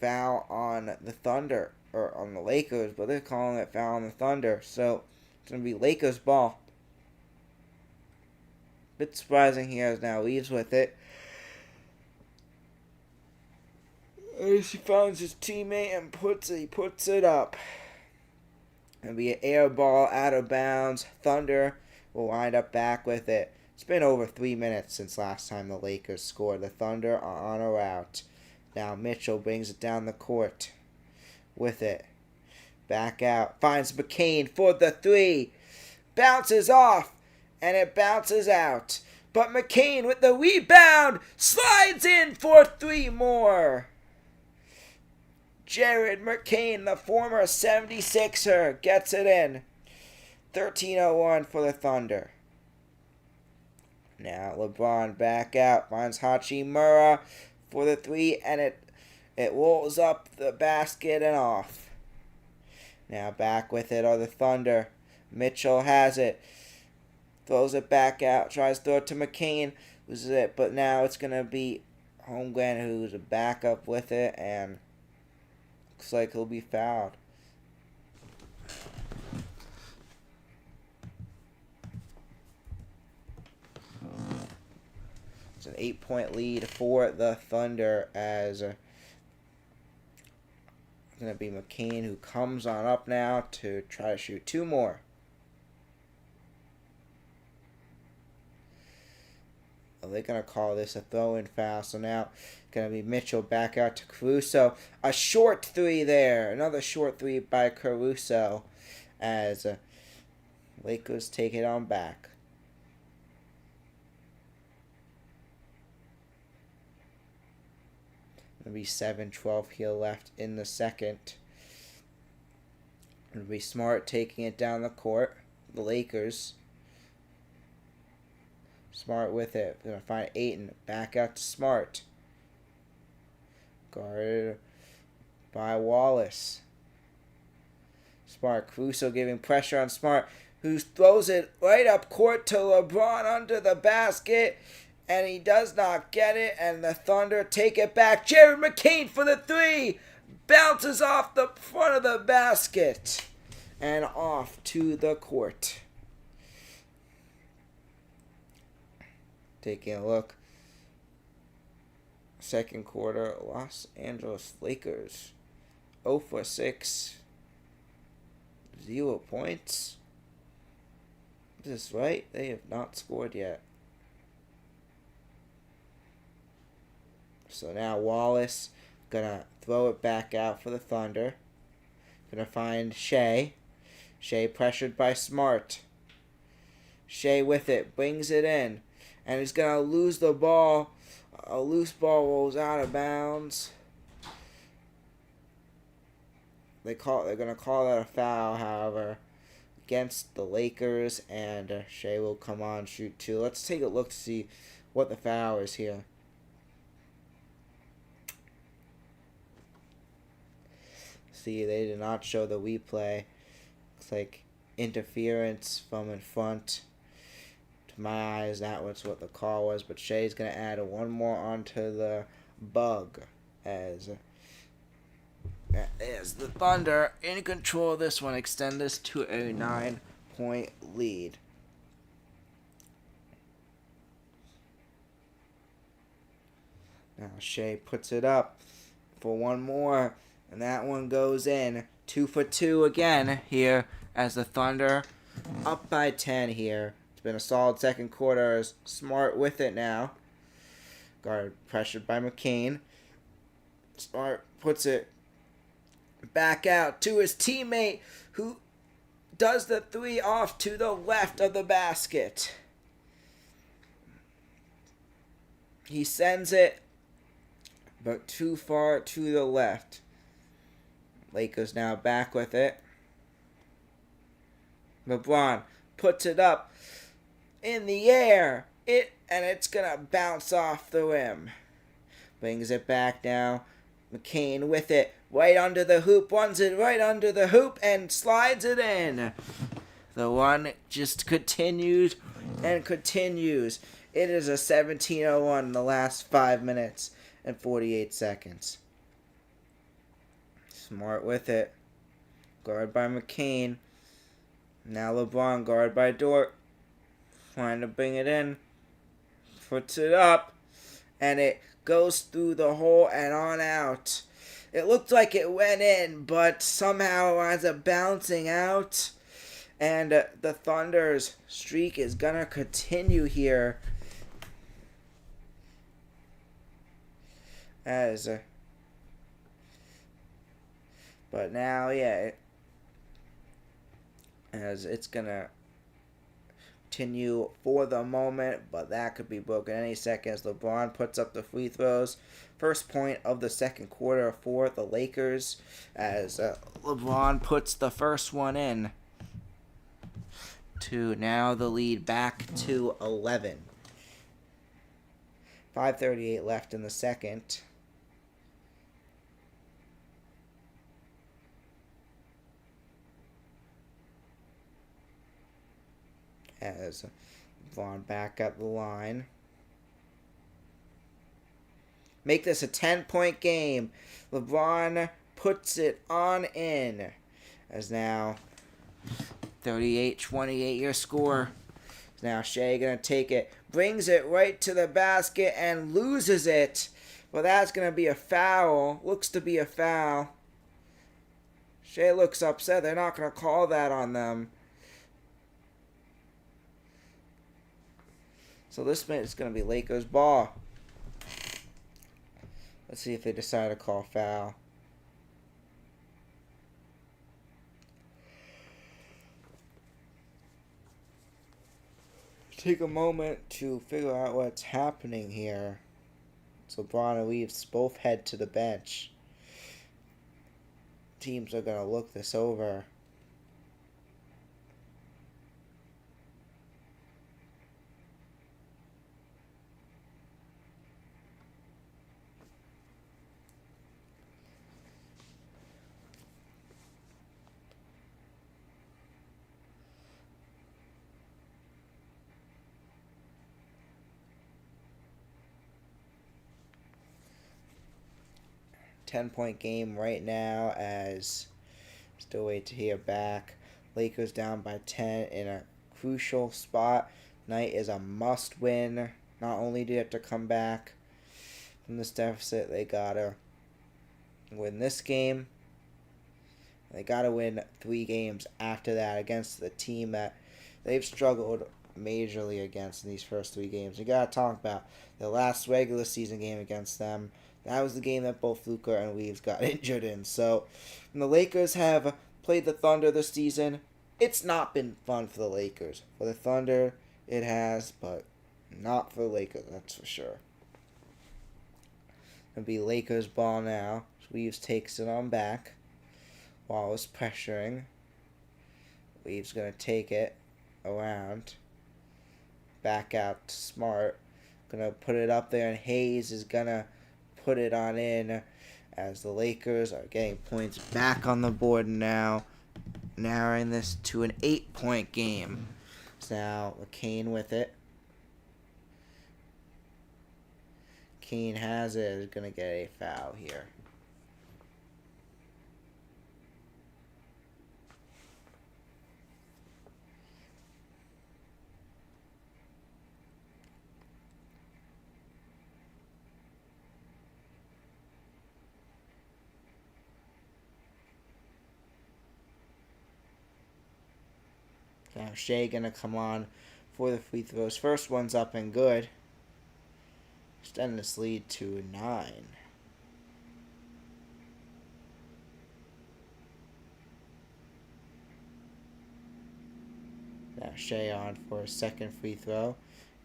foul on the Thunder, or on the Lakers, but they're calling it foul on the Thunder. So it's going to be Lakers ball. Bit surprising here as now Reeves with it. As he finds his teammate and puts it up. It'll be an air ball out of bounds. Thunder will wind up back with it. It's been over 3 minutes since last time the Lakers scored. The Thunder are on a route. Now Mitchell brings it down the court with it. Back out. Finds McCain for the three. Bounces off. And it bounces out. But McCain with the rebound slides in for three more. Jared McCain, the former 76er, gets it in. 13:01 for the Thunder. Now LeBron back out, finds Hachimura for the three, and it rolls up the basket and off. Now back with it are the Thunder. Mitchell has it. Throws it back out, tries to throw it to McCain. Loses it, but now it's going to be Holmgren who's a backup with it, and looks like he'll be fouled. It's an 8-point lead for the Thunder, as it's going to be McCain who comes on up now to try to shoot two more. They're going to call this a throw-in foul. So now going to be Mitchell back out to Caruso. A short three there. Another short three by Caruso as Lakers take it on back. Going to be 7:12 here left in the second. Going to be Smart taking it down the court. The Lakers. Smart with it. We're going to find Ayton. Back out to Smart. Guarded by Wallace. Smart. Caruso giving pressure on Smart, who throws it right up court to LeBron under the basket. And he does not get it. And the Thunder take it back. Jared McCain for the three. Bounces off the front of the basket. And off to the court. Taking a look. Second quarter, Los Angeles Lakers 0 for 6. 0 points. Is this right? They have not scored yet. So now Wallace gonna throw it back out for the Thunder. Gonna find Shea. Shea pressured by Smart. Shea with it, brings it in. And he's going to lose the ball. A loose ball rolls out of bounds. They're going to call that a foul, however, against the Lakers. And Shea will come on, shoot two. Let's take a look to see what the foul is here. See, they did not show the replay. Looks like interference from in front. To my eyes, that was what the call was. But Shea's going to add one more onto the bug as the Thunder in control of this one, extend this to a 9-point lead. Now Shea puts it up for one more, and that one goes in. 2 for 2 again here as the Thunder up by 10 here. It's been a solid second quarter. Smart with it now. Guard pressured by McCain. Smart puts it back out to his teammate, who does the 3 off to the left of the basket. He sends it, but too far to the left. Lakers now back with it. LeBron puts it up in the air. And it's going to bounce off the rim. Brings it back now. McCain with it. Right under the hoop. Runs it right under the hoop and slides it in. The run just continues and continues. It is a 17:01 in the last 5 minutes and 48 seconds. Smart with it. Guard by McCain. Now LeBron guard by Dort. Trying to bring it in. Puts it up. And it goes through the hole and on out. It looked like it went in, but somehow it winds up bouncing out. And the Thunder's streak is going to continue here. But now, yeah, as it's going to continue for the moment, but that could be broken any second as LeBron puts up the free throws. First point of the second quarter for the Lakers as LeBron puts the first one in to now the lead back to 11. 5:38 left in the second. As Vaughn back up the line. Make this a 10-point game. LeBron puts it on in. As now 38-28 your score. Now Shea going to take it. Brings it right to the basket and loses it. Well, that's going to be a foul. Looks to be a foul. Shea looks upset. They're not going to call that on them. So this minute is going to be Lakers ball. Let's see if they decide to call foul. Take a moment to figure out what's happening here. So LeBron and Reeves both head to the bench. Teams are going to look this over. Ten-point game right now as still wait to hear back. Lakers down by 10 in a crucial spot. Night is a must win. Not only do you have to come back from this deficit, they gotta win this game. They gotta win 3 games after that against the team that they've struggled majorly against in these first 3 games. You gotta talk about the last regular season game against them. That was the game that both Luka and Reeves got injured in. So, when the Lakers have played the Thunder this season, it's not been fun for the Lakers. For the Thunder, it has, but not for the Lakers, that's for sure. It'll be Lakers ball now. Reeves takes it on back. Wallace pressuring. Reeves going to take it around. Back out to Smart. Going to put it up there, and Hayes is going to put it on in as the Lakers are getting points back on the board now. narrowing this to an 8-point game. So now Kane with it. Kane has it. Is going to get a foul here. Now Shea gonna come on for the free throws. First one's up and good. Extend this lead to 9. Now Shea on for a second free throw.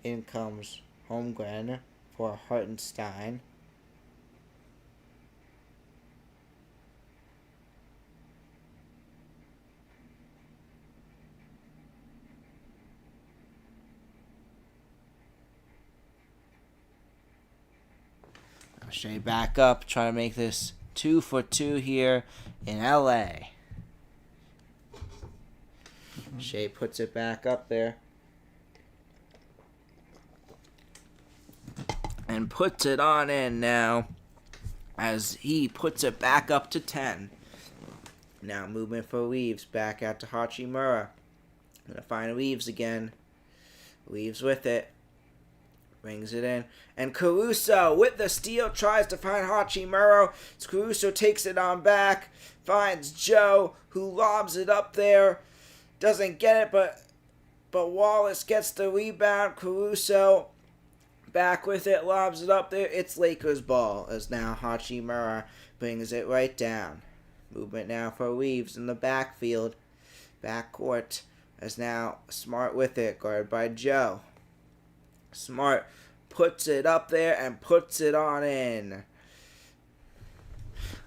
In comes Holmgren for Hartenstein. Shea back up, trying to make this 2 for 2 here in LA. Shea puts it back up there. And puts it on in now as he puts it back up to 10. Now movement for Reeves, back out to Hachimura. Gonna find Reeves again. Reeves with it. Brings it in. And Caruso with the steal tries to find Hachimura. Caruso takes it on back. Finds Joe, who lobs it up there. Doesn't get it, but Wallace gets the rebound. Caruso back with it. Lobs it up there. It's Lakers ball as now Hachimura brings it right down. Movement now for Reeves in the backfield. Backcourt as now Smart with it. Guarded by Joe. Smart puts it up there and puts it on in.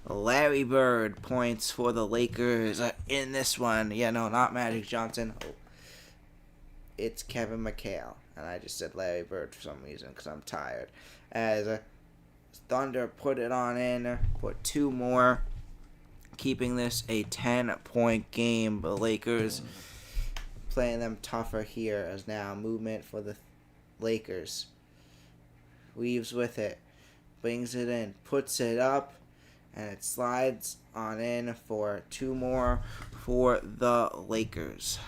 Larry Bird points for the Lakers in this one. Yeah, no, not Magic Johnson. Oh, it's Kevin McHale. And I just said Larry Bird for some reason because I'm tired. As Thunder put it on in for 2 more. Keeping this a 10-point game. The Lakers playing them tougher here as now movement for the Lakers. Reeves with it. Brings it in. Puts it up. And it slides on in for 2 more for the Lakers.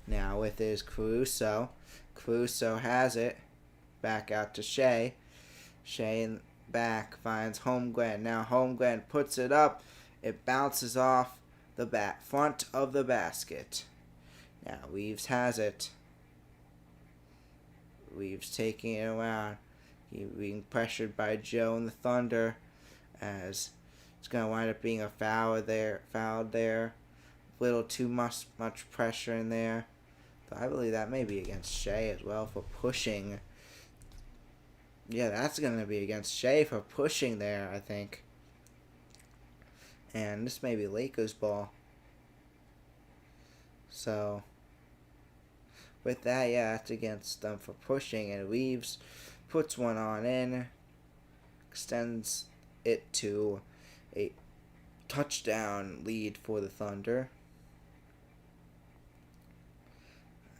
Now with his Caruso. Caruso has it. Back out to Shea. Shea in back finds Holmgren. Now Holmgren puts it up. It bounces off the front of the basket. Now Reeves has it. Reeves taking it around. He being pressured by Joe and the Thunder as it's going to wind up being a foul there. Little too much pressure in there. But I believe that may be against Shea as well for pushing. Yeah, that's going to be against Shea for pushing there, I think. And this may be Lakers ball. So with that, yeah, that's against them for pushing. And Reeves puts one on in. Extends it to a touchdown lead for the Thunder.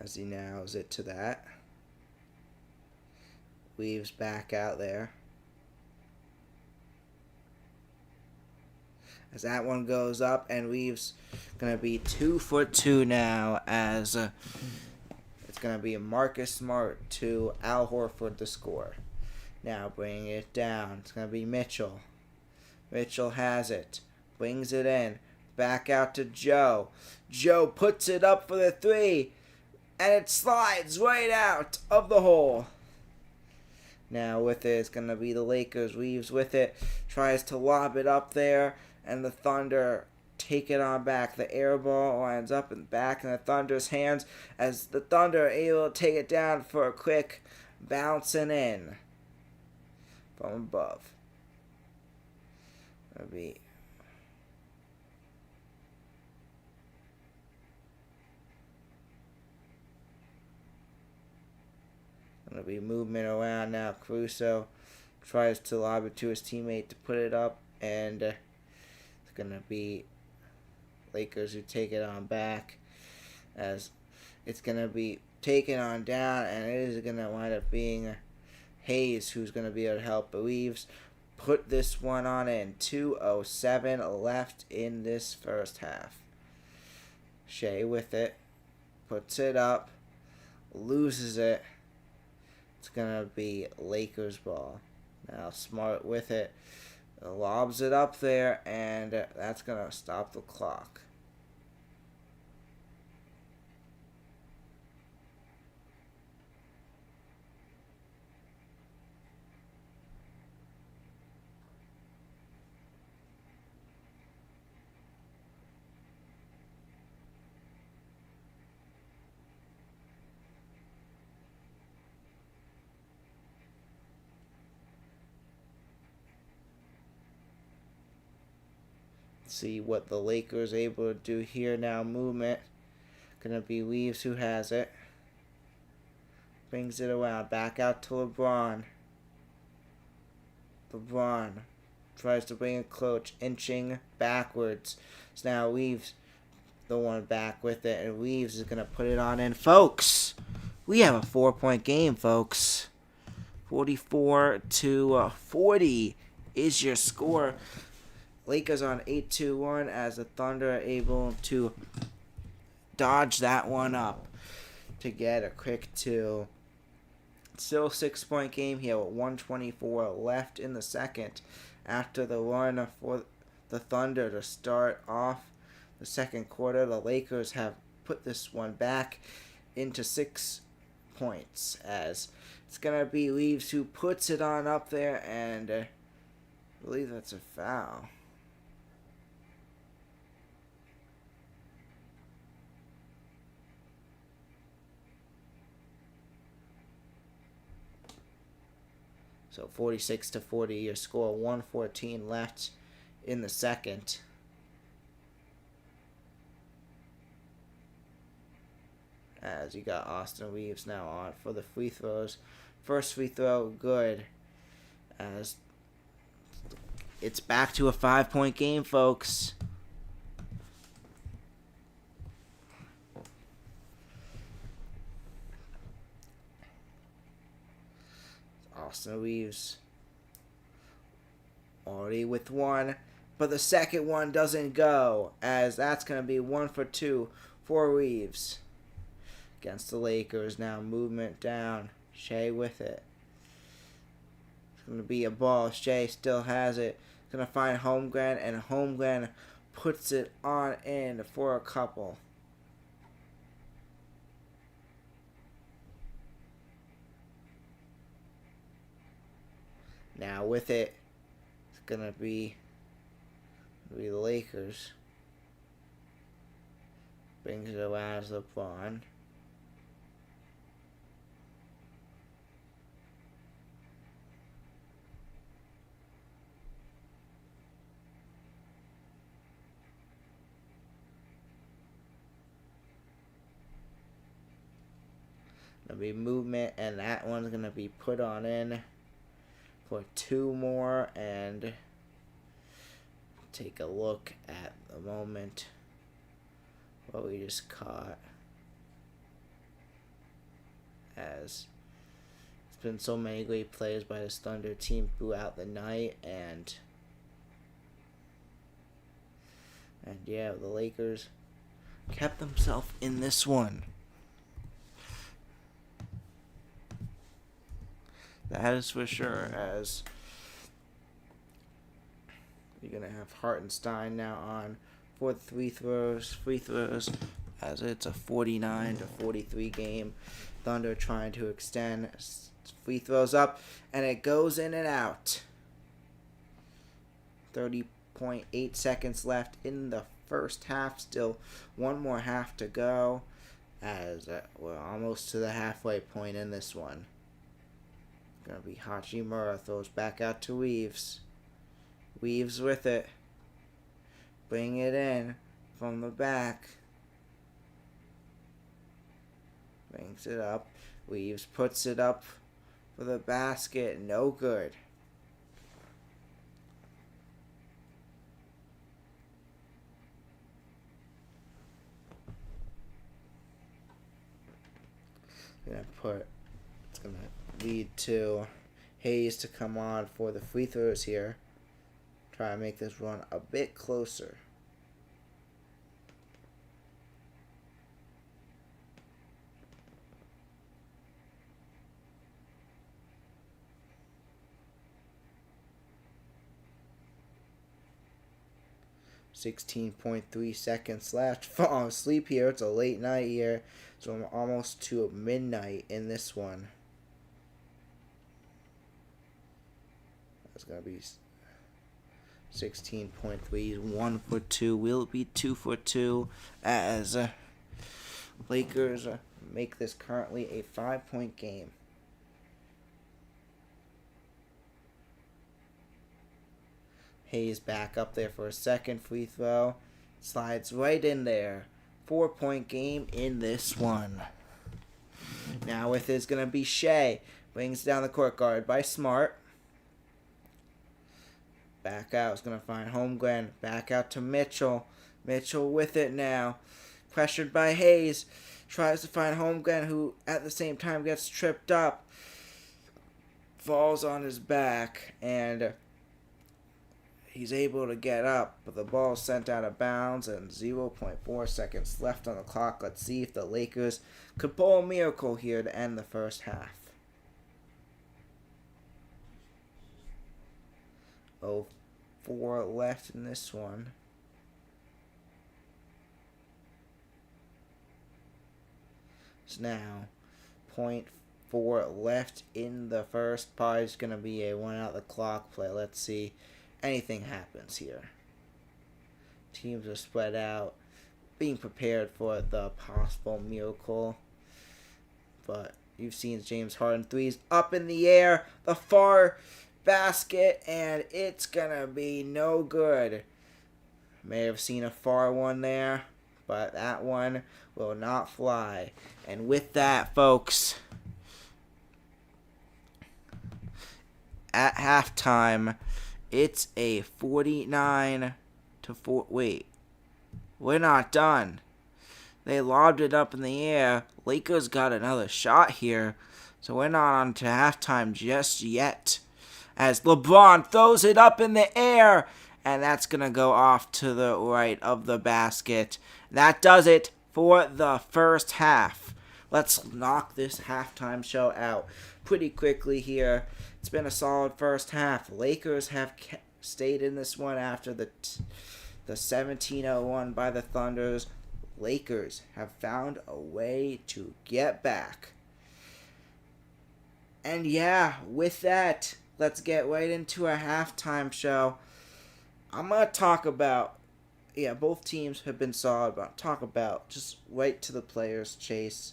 As he nails it to that. Reeves back out there. As that one goes up, and Reeves going to be 2 for 2 now as it's going to be Marcus Smart to Al Horford to score. Now bringing it down. It's going to be Mitchell. Mitchell has it. Brings it in. Back out to Joe. Joe puts it up for the 3. And it slides right out of the hole. Now with it, it's going to be the Lakers. Reeves with it. Tries to lob it up there. And the Thunder take it on back. The air ball lines up and back in the Thunder's hands. As the Thunder are able to take it down for a quick bouncing in. From above. That'll be... Going to be movement around now. Caruso tries to lob it to his teammate to put it up, and the gonna be Lakers who take it on back, as it's gonna be taken on down, and it is gonna wind up being Hayes who's gonna be able to help. Reeves put this one on in 2:07 left in this first half. Shea with it, puts it up, loses it. It's gonna be Lakers ball. Now Smart with it, lobs it up there, and that's gonna stop the clock. See what the Lakers able to do here now. Movement. Gonna be Reeves who has it. Brings it around. Back out to LeBron. LeBron tries to bring it close. Inching backwards. So now Reeves the one back with it. And Reeves is gonna put it on in. Folks, we have a 4-point game, folks. 44-40 is your score. Lakers on 8-2-1 as the Thunder are able to dodge that one up to get a quick 2. Still 6-point game here with 1:24 left in the second after the run for the Thunder to start off the second quarter. The Lakers have put this one back into 6 points as it's going to be Reeves who puts it on up there, and I believe that's a foul. So 46-40, your score. 1:14 left in the second. As you got Austin Reeves now on for the free throws. First free throw, good. As it's back to a 5-point game, folks. Austin Reeves already with one, but the second one doesn't go, as that's going to be 1 for 2 for Reeves against the Lakers. Now movement down. Shea with it. It's going to be a ball. Shea still has it. Going to find Holmgren, and Holmgren puts it on in for a couple. Now with it, it's gonna be the Lakers. Brings it around as LeBron. There'll be movement, and that one's gonna be put on in for 2 more, and take a look at the moment what we just caught, as it's been so many great plays by this Thunder team throughout the night, and yeah, the Lakers kept themselves in this one. That is for sure, as you're going to have Hartenstein now on for the free throws, as it's a 49-43 game. Thunder trying to extend free throws up, and it goes in and out. 30.8 seconds left in the first half. Still one more half to go, as we're almost to the halfway point in this one. Gonna be Hachimura, throws back out to Reeves. Reeves with it. Bring it in from the back. Brings it up. Reeves puts it up for the basket. No good. It's gonna lead to Hayes to come on for the free throws here. Try to make this run a bit closer. .3 seconds left. Fall asleep here. It's a late night here, so I'm almost to midnight in this one. That's gonna be 16.3. 1 for 2. Will it be 2 for 2 as Lakers make this currently a 5-point game? Hayes back up there for a second free throw. Slides right in there. 4-point game in this one. Now with it is going to be Shea. Brings down the court, guard by Smart. Back out. Is going to find Holmgren. Back out to Mitchell. Mitchell with it now. Pressured by Hayes. Tries to find Holmgren, who at the same time gets tripped up. Falls on his back. And he's able to get up, but the ball is sent out of bounds and 0.4 seconds left on the clock. Let's see if the Lakers could pull a miracle here to end the first half. 0.4 left in this one. So now, 0.4 left in the first. Probably is going to be a 1 out the clock play. Let's see. Anything happens here. Teams are spread out, being prepared for the possible miracle. But you've seen James Harden threes up in the air, the far basket, and it's gonna be no good. May have seen a far one there, but that one will not fly. And with that, folks, at halftime, it's a 49-4. Wait, we're not done. They lobbed it up in the air. Lakers got another shot here, so we're not on to halftime just yet. As LeBron throws it up in the air, and that's going to go off to the right of the basket. That does it for the first half. Let's knock this halftime show out pretty quickly here. It's been a solid first half. Lakers have stayed in this one after the 17-01 by the Thunders. Lakers have found a way to get back. And yeah, with that, let's get right into a halftime show. I'm going to talk about, both teams have been solid, but talk about just right to the players, Chase.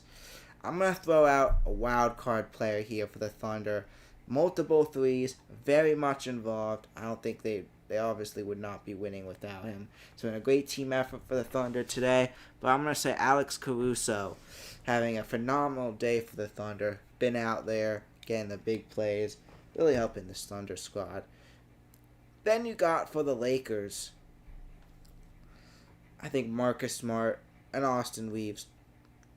I'm going to throw out a wild card player here for the Thunder. Multiple threes, very much involved. I don't think they obviously would not be winning without him. It's been a great team effort for the Thunder today, but I'm going to say Alex Caruso having a phenomenal day for the Thunder. Been out there, getting the big plays, really helping this Thunder squad. Then you got for the Lakers, I think Marcus Smart and Austin Reeves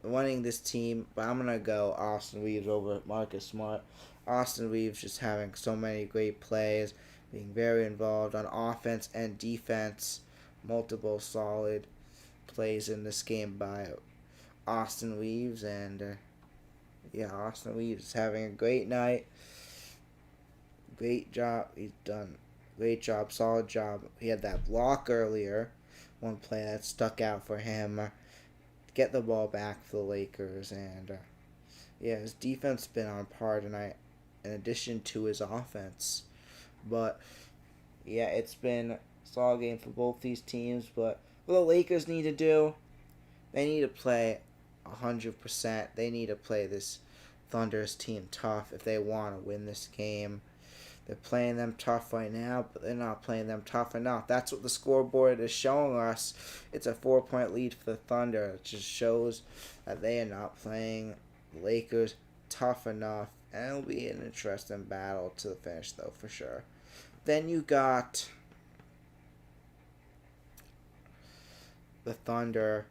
winning this team, but I'm going to go Austin Reeves over Marcus Smart. Austin Reeves just having so many great plays, being very involved on offense and defense. Multiple solid plays in this game by Austin Reeves, and Austin Reeves is having a great night. Great job. He's done great job, solid job. He had that block earlier, one play that stuck out for him. Get the ball back for the Lakers, and his defense been on par tonight, in addition to his offense. But it's been a solid game for both these teams. But what the Lakers need to do, they need to play 100%. They need to play this Thunder's team tough if they want to win this game. They're playing them tough right now, but they're not playing them tough enough. That's what the scoreboard is showing us. It's a 4-point lead for the Thunder. It just shows that they are not playing the Lakers tough enough. And it'll be an interesting battle to the finish, though, for sure. Then you got the Thunder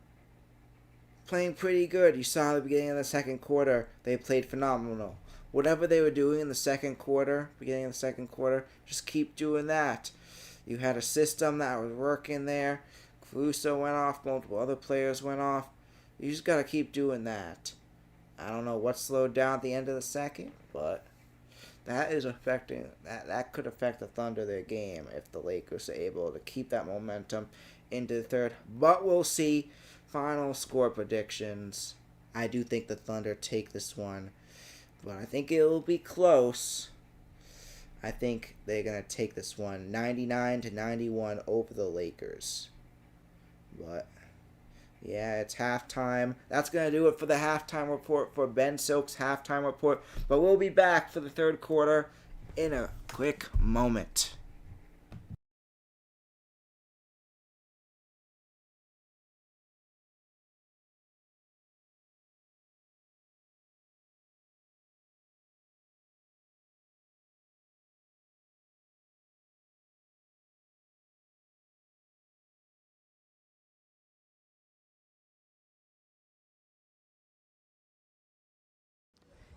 playing pretty good. You saw at the beginning of the second quarter, they played phenomenal. Whatever they were doing in the second quarter, beginning of the second quarter, just keep doing that. You had a system that was working there. Caruso went off, multiple other players went off. You just got to keep doing that. I don't know what slowed down at the end of the second, but that is affecting that could affect the Thunder, their game, if the Lakers are able to keep that momentum into the third. But we'll see. Final score predictions. I do think the Thunder take this one, but I think it'll be close. I think they're going to take this one 99-91 over the Lakers. But yeah, it's halftime. That's going to do it for the halftime report, for Ben Silk's halftime report. But we'll be back for the third quarter in a quick moment.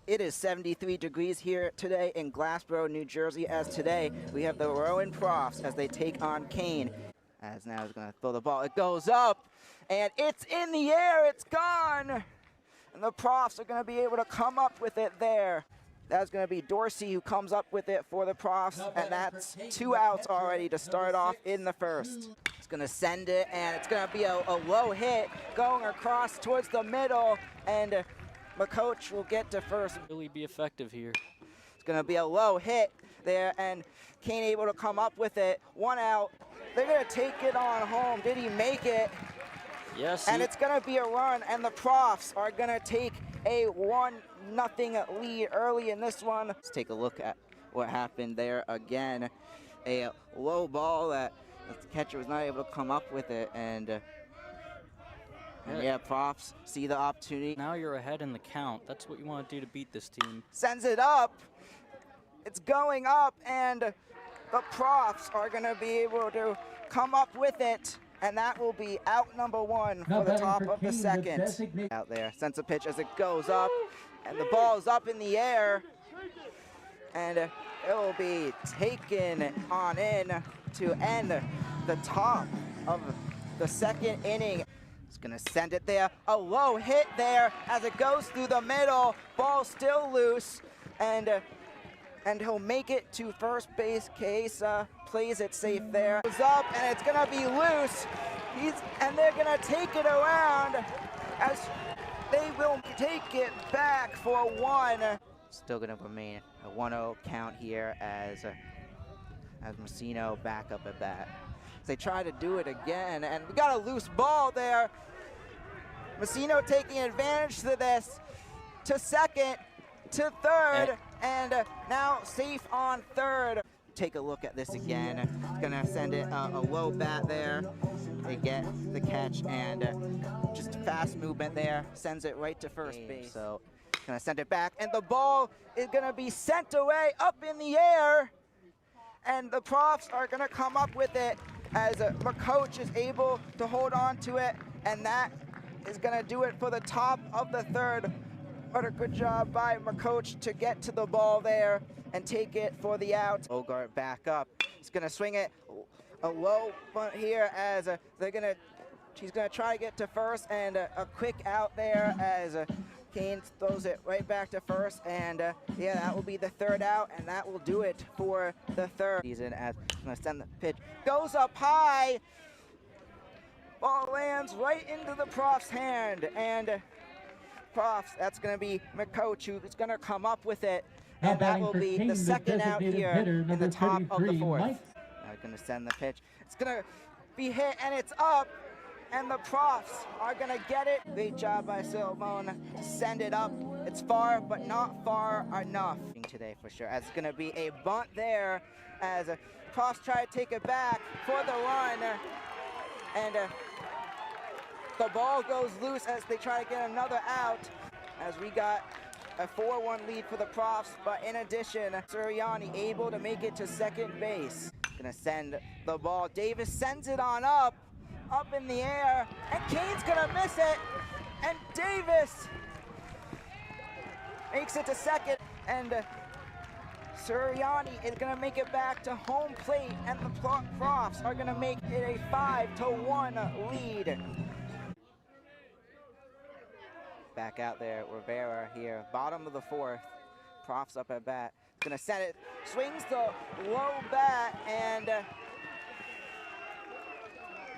It is 73 degrees here today in Glassboro, New Jersey, as today we have the Rowan Profs as they take on Kane. As now is going to throw the ball. It goes up, and it's in the air. It's gone. And the Profs are going to be able to come up with it there. That's going to be Dorsey who comes up with it for the Profs, and that's 2 outs already to start off in the first. It's going to send it, and it's going to be a low hit going across towards the middle, and McCoach will get to first. Really be effective here. It's going to be a low hit there, and Kane able to come up with it. 1 out. They're going to take it on home. Did he make it? Yes. And it's going to be a run, and the Profs are going to take a 1-0 lead early in this one. Let's take a look at what happened there again. A low ball that the catcher was not able to come up with it, and yeah, Profs see the opportunity. Now you're ahead in the count. That's what you want to do to beat this team. Sends it up. It's going up, and the Profs are going to be able to come up with it, and that will be out number 1 for the top of the second. Out there, sends a pitch as it goes up, and the ball is up in the air, and it will be taken on in to end the top of the second inning. Going to send it there, a low hit there as it goes through the middle, ball still loose, and he'll make it to first base. Case plays it safe there. Goes up, and it's going to be loose, and they're going to take it around as they will take it back for 1. Still going to remain a 1-0 count here as Messino back up at bat. They try to do it again, and we got a loose ball there. Messino taking advantage to this, to second, to third, and now safe on third. Take a look at this again. Gonna send it a low bat there. They get the catch, and just fast movement there. Sends it right to first base. So gonna send it back, and the ball is gonna be sent away up in the air, and the Profs are gonna come up with it as McCoach is able to hold on to it, and that is going to do it for the top of the third. What a good job by McCoach to get to the ball there and take it for the out. Bogart back up. He's going to swing it a low bunt here as he's going to try to get to first, and a quick out there as Kane throws it right back to first, and yeah, that will be the third out, and that will do it for the third season. As I'm going to send the pitch, goes up high. Ball lands right into the Prof's hand, and Profs, that's going to be McCoach who's going to come up with it, and that will be the second out here in the top of the fourth. Now going to send the pitch. It's going to be hit, and it's up, and the Profs are going to get it. Great job by Silmone to send it up. It's far, but not far enough today for sure. As it's going to be a bunt there as Profs try to take it back for the run, and the ball goes loose as they try to get another out, as we got a 4-1 lead for the Profs, but in addition, Sirianni able to make it to second base. Gonna send the ball. Davis sends it on up in the air, and Kane's gonna miss it, and Davis makes it to second, and Suriani is going to make it back to home plate, and the Profs are going to make it a 5-1 lead. Back out there, Rivera here, bottom of the fourth. Profs up at bat. Gonna send it, swings the low bat, and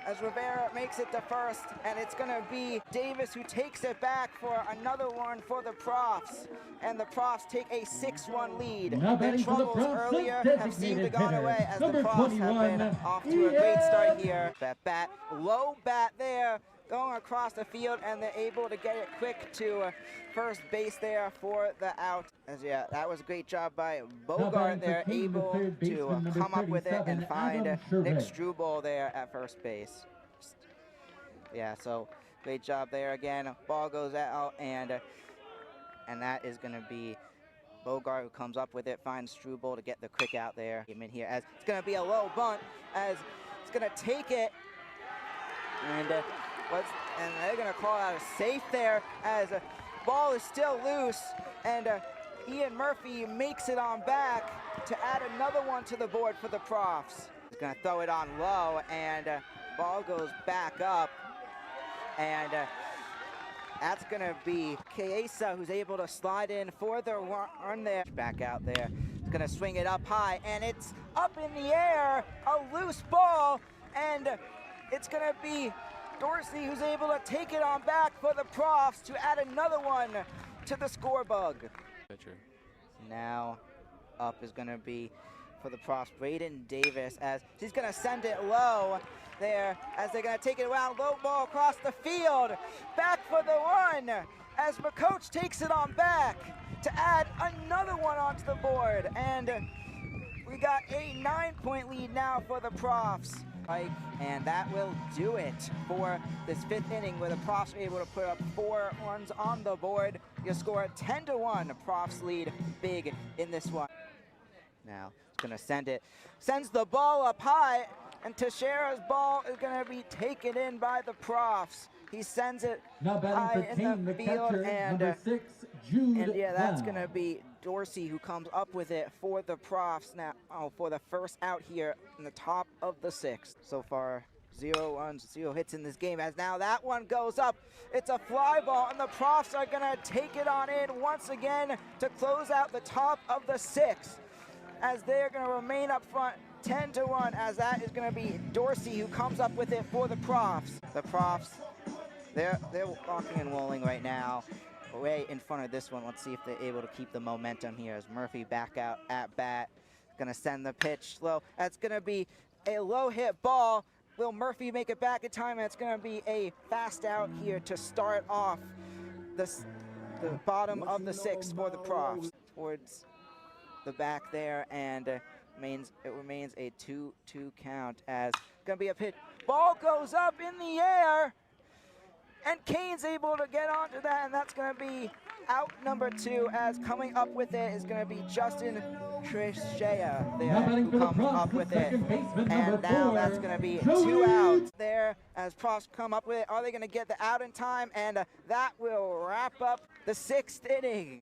as Rivera makes it to first, and it's gonna be Davis who takes it back for another one for the Profs, and the Profs take a 6-1 lead. The troubles earlier have seemed to gone away as the Profs have been off to a great start here. That bat, low bat there, going across the field, and they're able to get it quick to first base there for the out. As yeah, that was a great job by Bogart there, able to come up with it and find Nick Struble there at first base. Yeah, so great job there again. Ball goes out, and that is going to be Bogart who comes up with it, finds Struble to get the quick out there. Him in here as it's going to be a low bunt, as it's going to take it, and they're going to call out a safe there as the ball is still loose, and Ian Murphy makes it on back to add another one to the board for the Profs. He's going to throw it on low, and ball goes back up, and that's going to be Chiesa who's able to slide in for the run there. Back out there. He's going to swing it up high, and it's up in the air, a loose ball, and it's going to be Dorsey who's able to take it on back for the Profs to add another one to the score bug. Pitcher. Now up is going to be for the Profs, Braden Davis, as he's going to send it low there as they're going to take it around, low ball across the field, back for the run as McCoach takes it on back to add another one onto the board, and we got a 9-point lead now for the Profs. And that will do it for this 5th inning, where the Profs are able to put up 4 runs on the board. You score 10-1. Profs lead big in this one. Now it's going to send it, sends the ball up high, and Teixeira's ball is going to be taken in by the Profs. He sends it high in the field, and yeah, that's going to be Dorsey who comes up with it for the Profs now, for the first out here in the top of the 6th. So far, 0 runs, 0 hits in this game, as now that one goes up. It's a fly ball, and the Profs are going to take it on in once again to close out the top of the 6th, as they're going to remain up front 10-1, as that is going to be Dorsey who comes up with it for the Profs. The Profs, they're rocking and rolling right now. Way in front of this one. Let's see if they're able to keep the momentum here as Murphy back out at bat. Gonna send the pitch low. That's gonna be a low hit ball. Will Murphy make it back in time? And it's gonna be a fast out here to start off the bottom of the 6th for the Profs. Towards the back there, and it remains a 2-2 count, as gonna be a pitch. Ball goes up in the air, and Kane's able to get onto that, and that's going to be out number 2, as coming up with it is going to be Justin Teixeira there, who comes up with it. And now that's going to be 2 outs there as Profs come up with it. Are they going to get the out in time? And that will wrap up the 6th inning.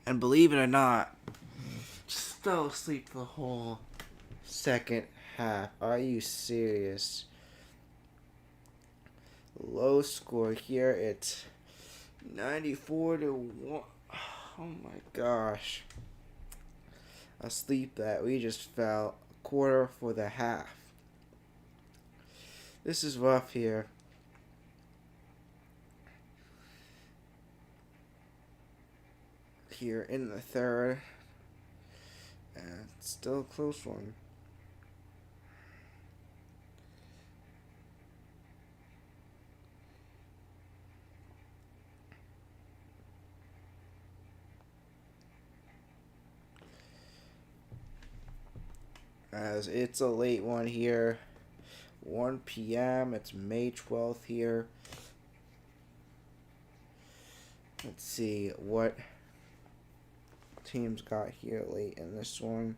And believe it or not, just fell asleep the whole second half. Are you serious? Low score here. It's 94-1. Oh my gosh. Asleep that we just fell a quarter for the half. This is rough here. Here in the third. And it's still a close one. As it's a late one here. 1 p.m. It's May 12th here. Let's see what teams got here late in this one.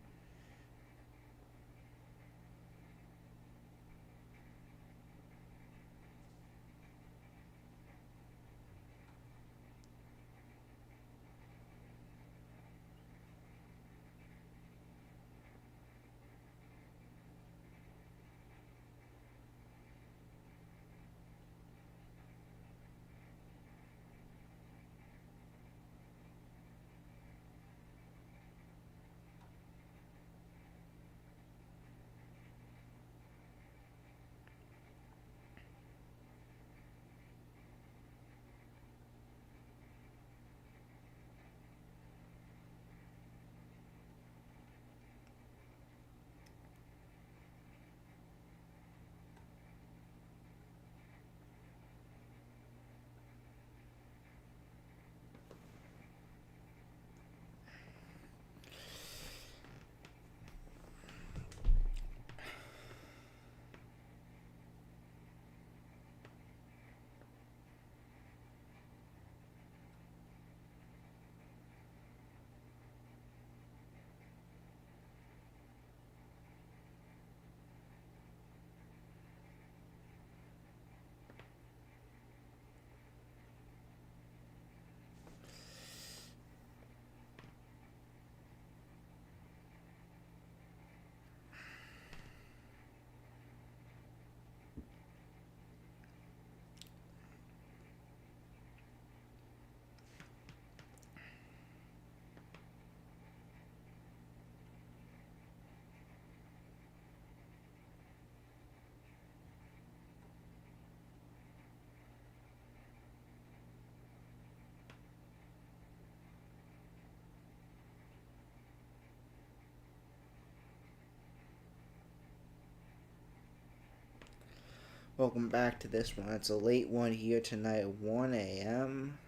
Welcome back to this one. It's a late one here tonight at 1 a.m.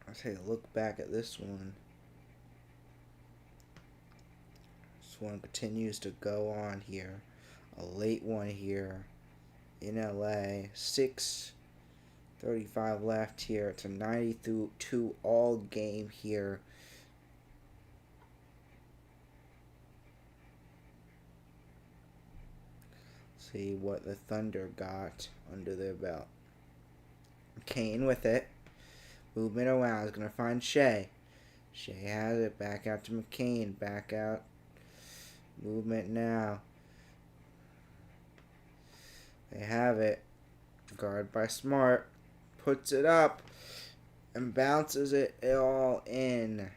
I'll take a look back at this one. This one continues to go on here. A late one here in LA. 6:35 left here. It's a 92 all game here. See what the Thunder got under their belt. Kane with it. Movement around. Is going to find Shea. Shea has it. Back out to McCain. Back out. Movement now. They have it. Guard by Smart. Puts it up. And bounces it all in.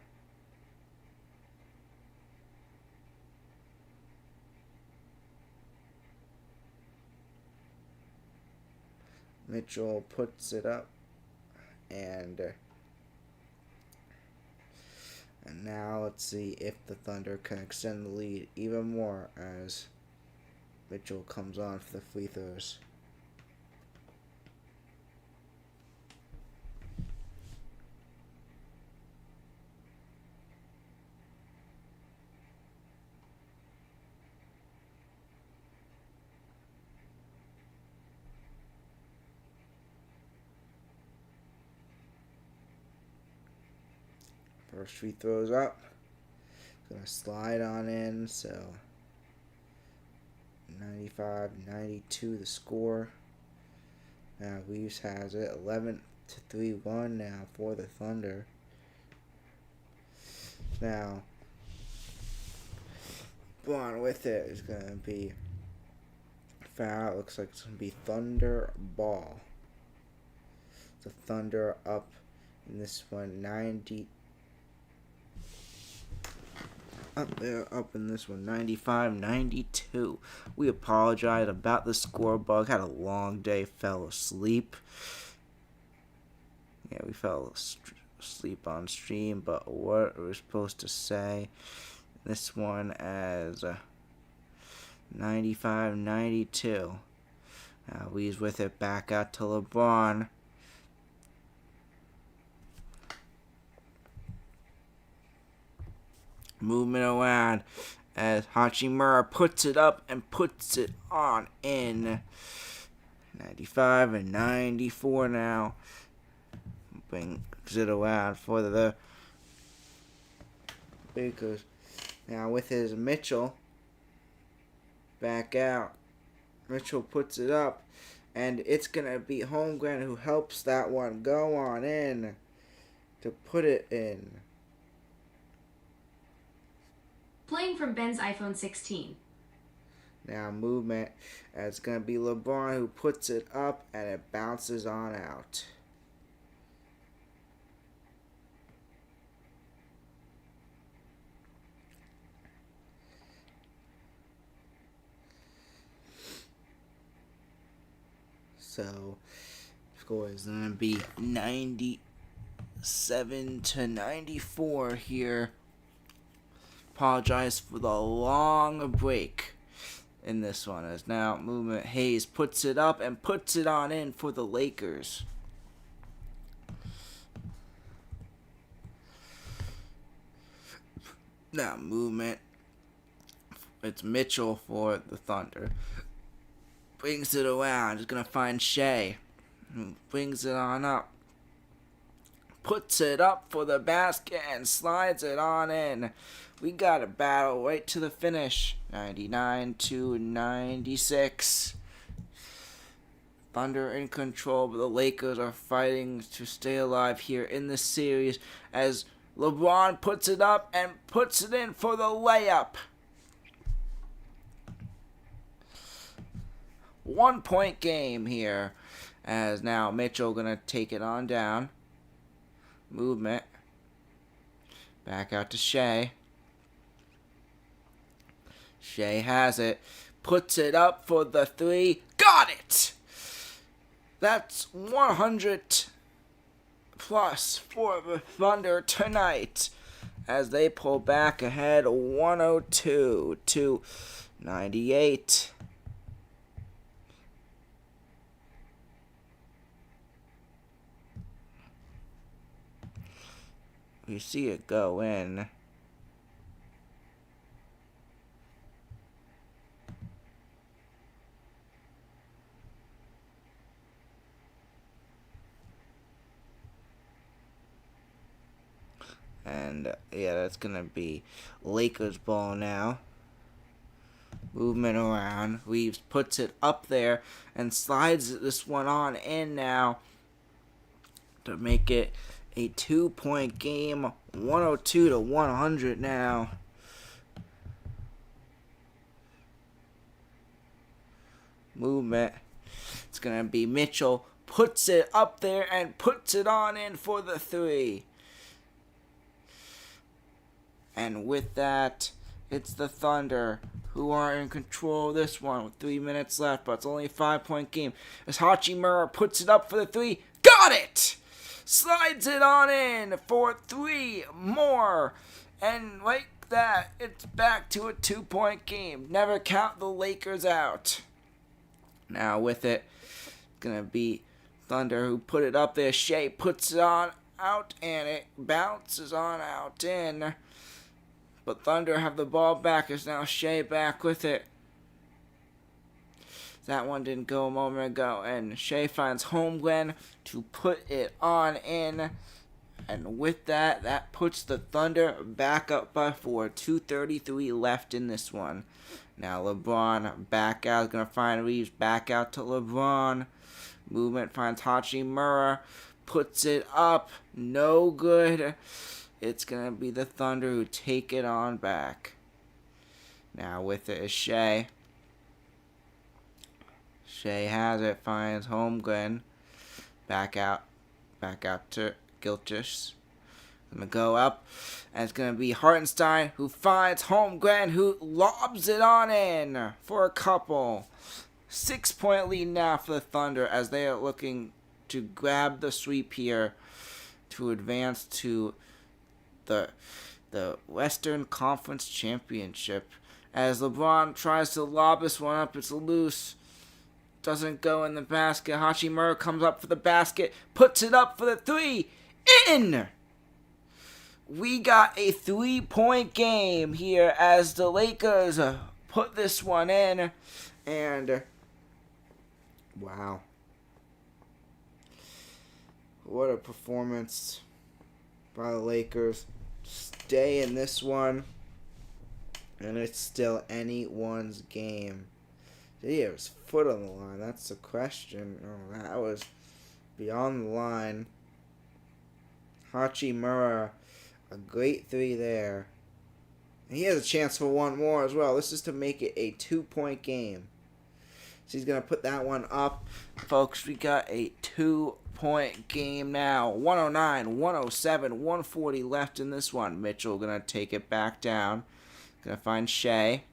Mitchell puts it up, and now let's see if the Thunder can extend the lead even more as Mitchell comes on for the free throws. First free throws up. Gonna slide on in, so 95-92 the score. Now Reeves has it. to 3-1 now for the Thunder. Now, on with it is going to be foul. It looks like it's going to be Thunder ball. The Thunder up in this one 90. Up in this one 95-92. We apologize about the score bug. Had a long day. Fell asleep. Yeah, we fell asleep on stream. But what we're supposed to say, this one as 95-92. We's with it back out to LeBron. Movement around as Hachimura puts it up and puts it on in. 95-94 now. Brings it around for the Lakers. Now with his Mitchell back out. Mitchell puts it up, and it's going to be Holmgren who helps that one go on in to put it in. Playing from Ben's iPhone 16. Now movement, it's going to be LeBron who puts it up, and it bounces on out. So, score is going to be 97-94 here. Apologize for the long break in this one. As now movement, Hayes puts it up and puts it on in for the Lakers. Now movement, it's Mitchell for the Thunder. Brings it around. He's going to find Shea. Brings it on up. Puts it up for the basket and slides it on in. We got a battle right to the finish. 99-96. Thunder in control, but the Lakers are fighting to stay alive here in the series as LeBron puts it up and puts it in for the layup. 1 point game here as now Mitchell gonna take it on down. Movement. Back out to Shea. Shea has it. Puts it up for the three. Got it! That's 100 plus for the Thunder tonight as they pull back ahead 102-98. You see it go in. And yeah, that's gonna be Lakers ball now. Movement around. Reeves puts it up there and slides this one on in now to make it a 2-point game, 102-100 now. Movement. It's going to be Mitchell. Puts it up there and puts it on in for the three. And with that, it's the Thunder who are in control of this one with 3 minutes left, but it's only a 5-point game. As Hachimura puts it up for the three. Got it! Slides it on in for 3 more. And like that, it's back to a 2-point game. Never count the Lakers out. Now with it, it's going to be Thunder who put it up there. Shea puts it on out and it bounces on out in. But Thunder have the ball back. It's now Shea back with it. That one didn't go a moment ago. And Shea finds Holmgren to put it on in. And with that, that puts the Thunder back up by 4. 2:33 left in this one. Now LeBron back out. Going to find Reeves back out to LeBron. Movement finds Hachimura. puts it up. No good. It's going to be the Thunder who take it on back. Now with it is Shea. Shea has it, finds Holmgren. Back out to Gilchrist. Gonna go up, and it's gonna be Hartenstein who finds Holmgren, who lobs it on in for a couple. 6-point lead now for the Thunder as they are looking to grab the sweep here to advance to the Western Conference Championship. As LeBron tries to lob this one up, it's loose. Doesn't go in the basket. Hachimura comes up for the basket, puts it up for the three. In! We got a 3-point game here as the Lakers put this one in. And, wow. What a performance by the Lakers. Stay in this one. And it's still anyone's game. There's foot on the line. That's the question. Oh, that was beyond the line. Hachimura, a great three there. And he has a chance for one more as well. This is to make it a 2-point game. So he's going to put that one up. Folks, we got a 2-point game now. 109, 107, 140 left in this one. Mitchell going to take it back down. Going to find Shea.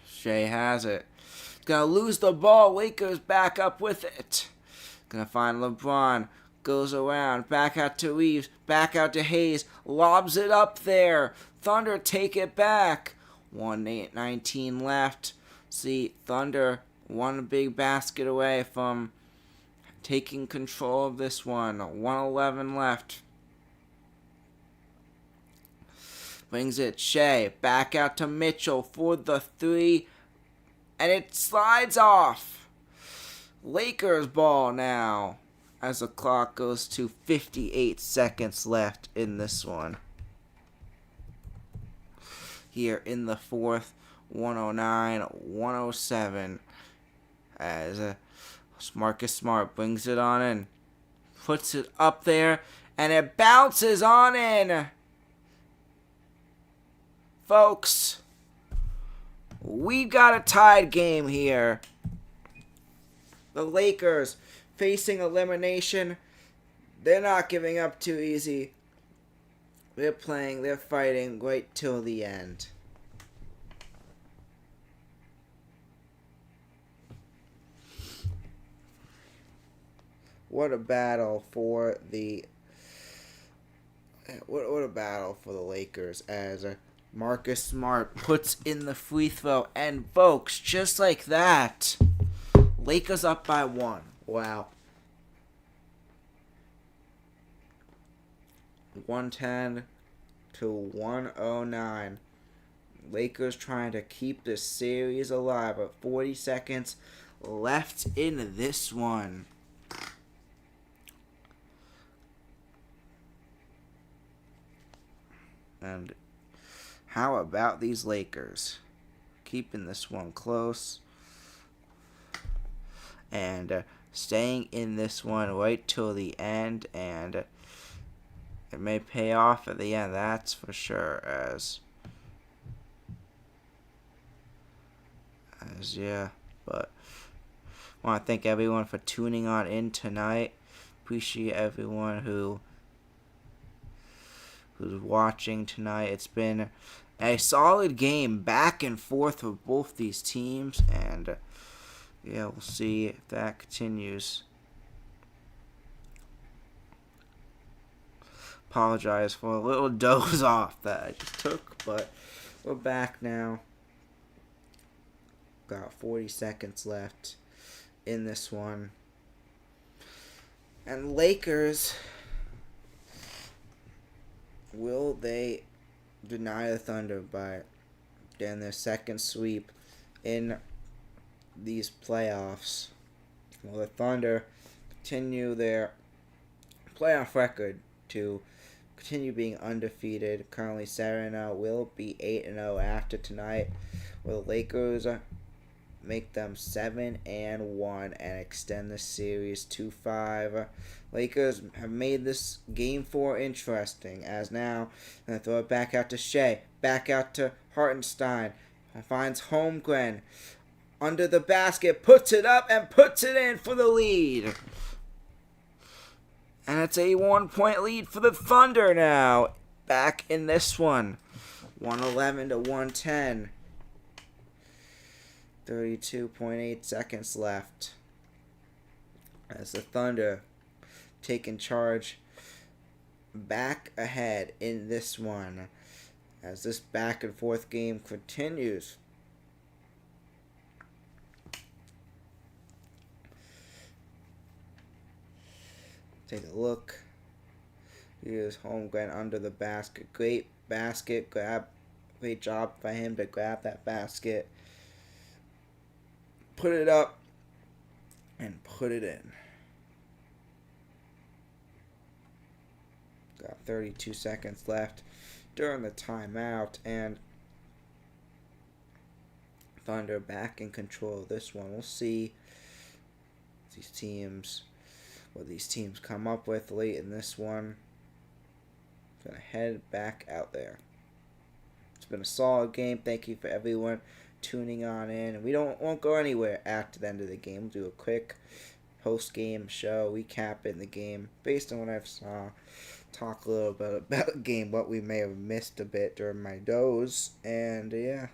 Shea has it. Gonna lose the ball. Lakers back up with it. Gonna find LeBron. Goes around. Back out to Reeves. Back out to Hayes. Lobs it up there. Thunder take it back. 1:19 left. See, Thunder one big basket away from taking control of this one. 1:11 left. Brings it Shea. Back out to Mitchell for the three. And it slides off. Lakers ball now. As the clock goes to 58 seconds left in this one. Here in the fourth. 109, 107. As Marcus Smart brings it on in. Puts it up there. And it bounces on in. Folks, we've got a tied game here. The Lakers facing elimination. They're not giving up too easy. They're fighting right till the end. What a battle for the Lakers as Marcus Smart puts in the free throw, and folks, just like that, Lakers up by 1. Wow. 110 to 109. Lakers trying to keep this series alive, but 40 seconds left in this one. And how about these Lakers? Keeping this one close. And staying in this one right till the end. And it may pay off at the end, that's for sure. But I want to thank everyone for tuning on in tonight. Appreciate everyone who's watching tonight. It's been a solid game back and forth with both these teams, and we'll see if that continues. Apologize for a little doze off that I just took, but we're back now. Got 40 seconds left in this one. And Lakers, will they deny the Thunder by getting their second sweep in these playoffs? Will the Thunder continue their playoff record to continue being undefeated? Currently 7-0, will be 8-0 after tonight. Will the Lakers make them 7-1 and extend the series to 5. Lakers have made this game 4 interesting, as now they throw it back out to Shea, back out to Hartenstein, finds Holmgren under the basket, puts it up and puts it in for the lead. And it's a 1-point lead for the Thunder now. Back in this one. 111 to 110. 32.8 seconds left. As the Thunder taking charge back ahead in this one. As this back and forth game continues. Take a look. Here's Holmgren under the basket. Great basket. Great job by him to grab that basket. Put it up. And put it in. Got 32 seconds left during the timeout. And Thunder back in control of this one. We'll see what these teams come up with late in this one. Gonna head back out there. It's been a solid game. Thank you for everyone tuning on in. And we won't go anywhere after the end of the game. We'll do a quick post-game show, recapping the game based on what I saw. Talk a little bit about the game, what we may have missed a bit during my doze. And yeah.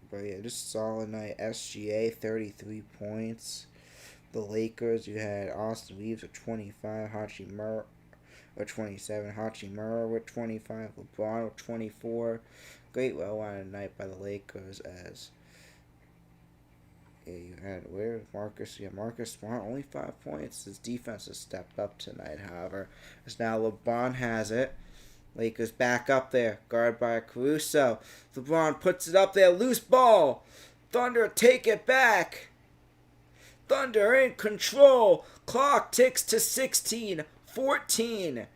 But yeah, just solid night. SGA, 33 points. The Lakers, you had Austin Reeves with 25, Hachimura with 27, Hachimura with 25, LeBron with 24. Great well-rounded night by the Lakers as you had, where's Marcus? Yeah, Marcus Smart, only 5 points. His defense has stepped up tonight, however. As now LeBron has it. Lakers back up there, guarded by Caruso. LeBron puts it up there, loose ball. Thunder take it back. Thunder in control. Clock ticks to 16, 14.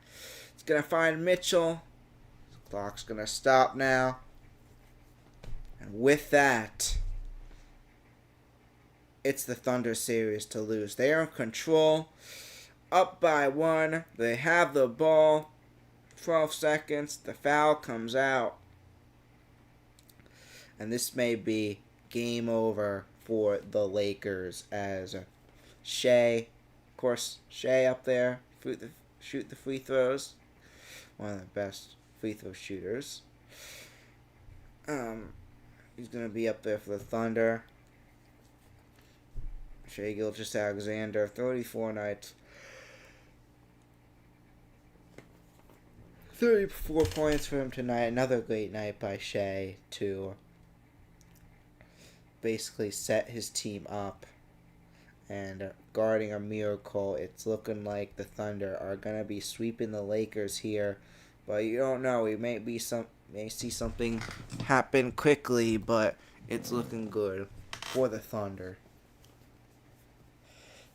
It's going to find Mitchell. Clock's going to stop now. And with that, it's the Thunder series to lose. They are in control. Up by 1. They have the ball. 12 seconds. The foul comes out. And this may be game over for the Lakers as Shea, of course, Shea up there, shoot the free throws. One of the best free throw shooters. He's going to be up there for the Thunder. Shea Gilgeous-Alexander, 34 nights. 34 points for him tonight. Another great night by Shea to basically set his team up. And guarding a miracle, it's looking like the Thunder are going to be sweeping the Lakers here. But you don't know. We may see something happen quickly, but it's looking good for the Thunder.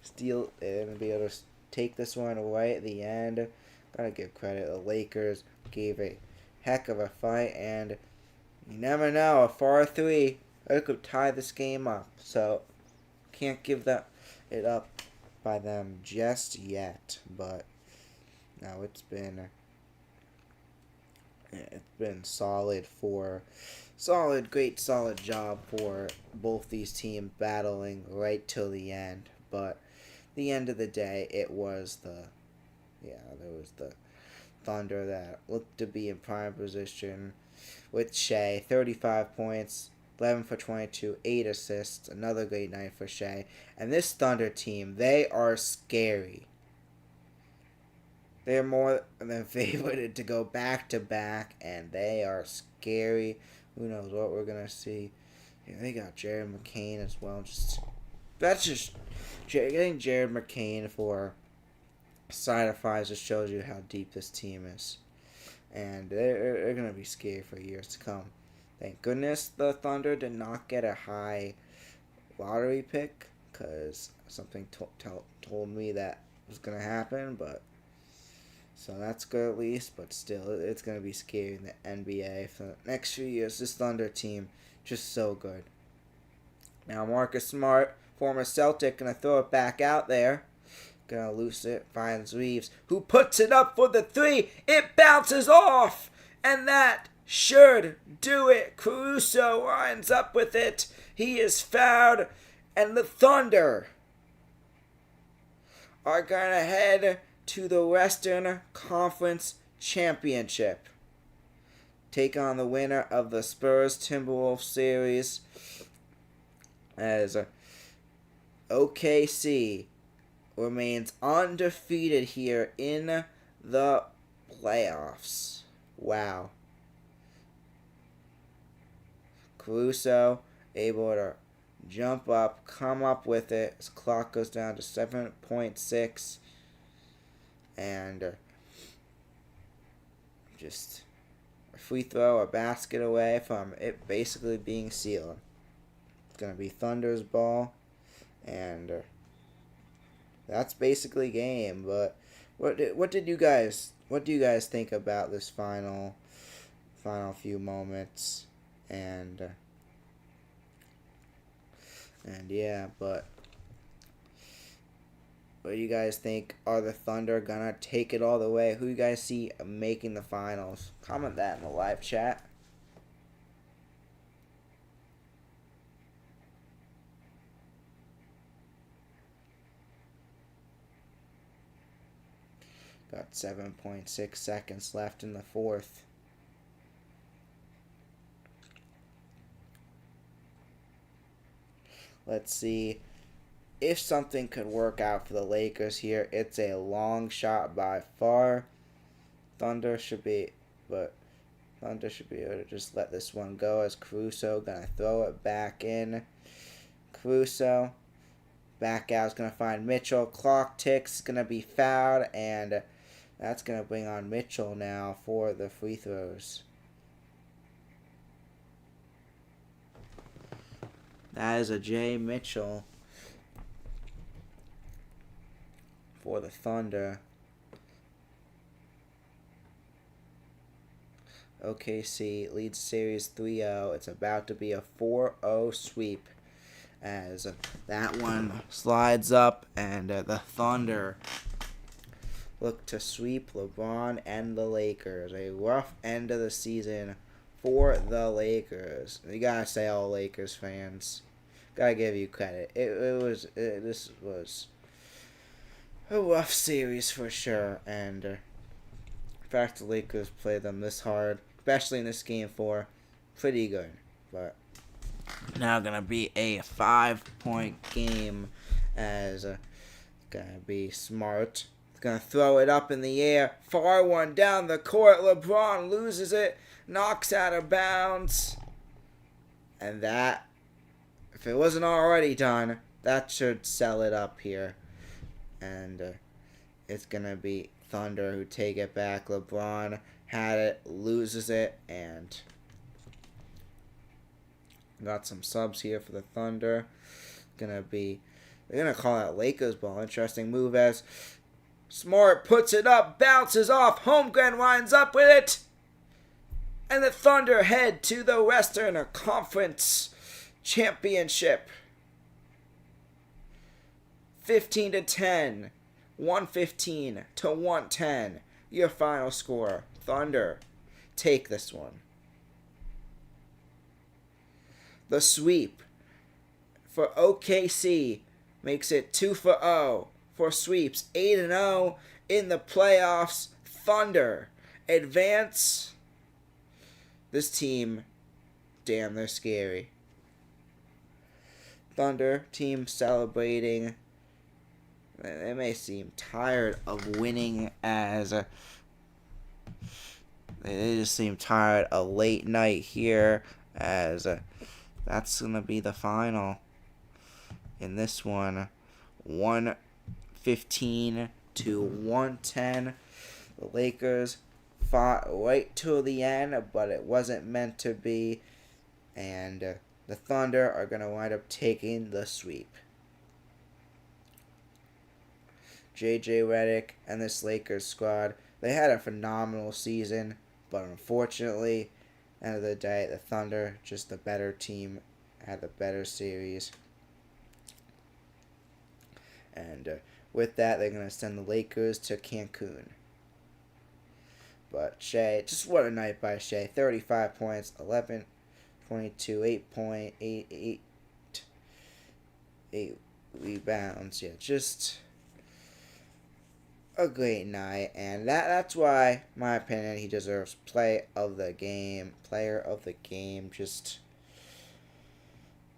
Still, they're going to be able to take this one right at the end. Gotta give credit. The Lakers gave a heck of a fight, and you never know. A 4-3, they could tie this game up. So, can't give it up by them just yet. But no, it's been great solid job for both these teams battling right till the end. But the end of the day, there was the Thunder that looked to be in prime position with Shea. 35 points, 11 for 22, 8 assists. Another great night for Shea. And this Thunder team, they are scary. They're more than favored to go back-to-back, and they are scary. Who knows what we're going to see. Yeah, they got Jared McCain as well. Getting Jared McCain for side of 5 just shows you how deep this team is. And they're going to be scary for years to come. Thank goodness the Thunder did not get a high lottery pick, because something told me that was going to happen. But So that's good at least, but still, it's going to be scary in the NBA for the next few years. This Thunder team, just so good. Now Marcus Smart, former Celtic, going to throw it back out there. Going to loose it, finds Reeves, who puts it up for the three. It bounces off, and that should do it. Caruso winds up with it. He is fouled, and the Thunder are going to head to the Western Conference Championship. Take on the winner of the Spurs-Timberwolves series as OKC remains undefeated here in the playoffs. Wow. Caruso able to jump up, come up with it. His clock goes down to 7.6. And just a free throw, a basket away from it basically being sealed. It's going to be Thunder's ball. And that's basically game. But what do you guys think about this final few moments? And yeah, but what do you guys think? Are the Thunder gonna take it all the way? Who you guys see making the finals? Comment that in the live chat. Got 7.6 seconds left in the fourth. Let's see if something could work out for the Lakers here. It's a long shot by far. Thunder should be able to just let this one go as Caruso gonna throw it back in. Caruso back out is gonna find Mitchell. Clock ticks, gonna be fouled, and that's gonna bring on Mitchell now for the free throws. That is a Jay Mitchell for the Thunder. OKC leads series 3-0. It's about to be a 4-0 sweep as that one slides up, and the Thunder look to sweep LeBron and the Lakers. A rough end of the season for the Lakers. You gotta say, all Lakers fans, gotta give you credit. This was a rough series for sure, and the fact the Lakers played them this hard, especially in this game 4, pretty good. But now gonna be a 5-point game as gonna be Smart. Gonna throw it up in the air, far one down the court. LeBron loses it, knocks out of bounds, and that, if it wasn't already done, that should sell it up here. And it's gonna be Thunder who take it back. LeBron had it, loses it, and got some subs here for the Thunder. They're gonna call that Lakers ball. Interesting move as Smart puts it up, bounces off. Holmgren winds up with it, and the Thunder head to the Western Conference Championship. 15-10, 115-110. Your final score. Thunder take this one. The sweep for OKC makes it 2-0 for sweeps. 8-0 in the playoffs. Thunder advance. This team, damn, they're scary. Thunder team celebrating. They may seem tired of winning as they just seem tired. A late night here as that's going to be the final in this one. 115-110. The Lakers fought right till the end, but it wasn't meant to be. And the Thunder are going to wind up taking the sweep. J.J. Redick and this Lakers squad They had a phenomenal season, but unfortunately, end of the day, the Thunder, just the better team, had the better series. And with that, they're going to send the Lakers to Cancun. But Shea, just what a night by Shea. 35 points, 11, 22, 8 rebounds. Yeah, just a great night. And that's why, in my opinion, he deserves player of the game. Just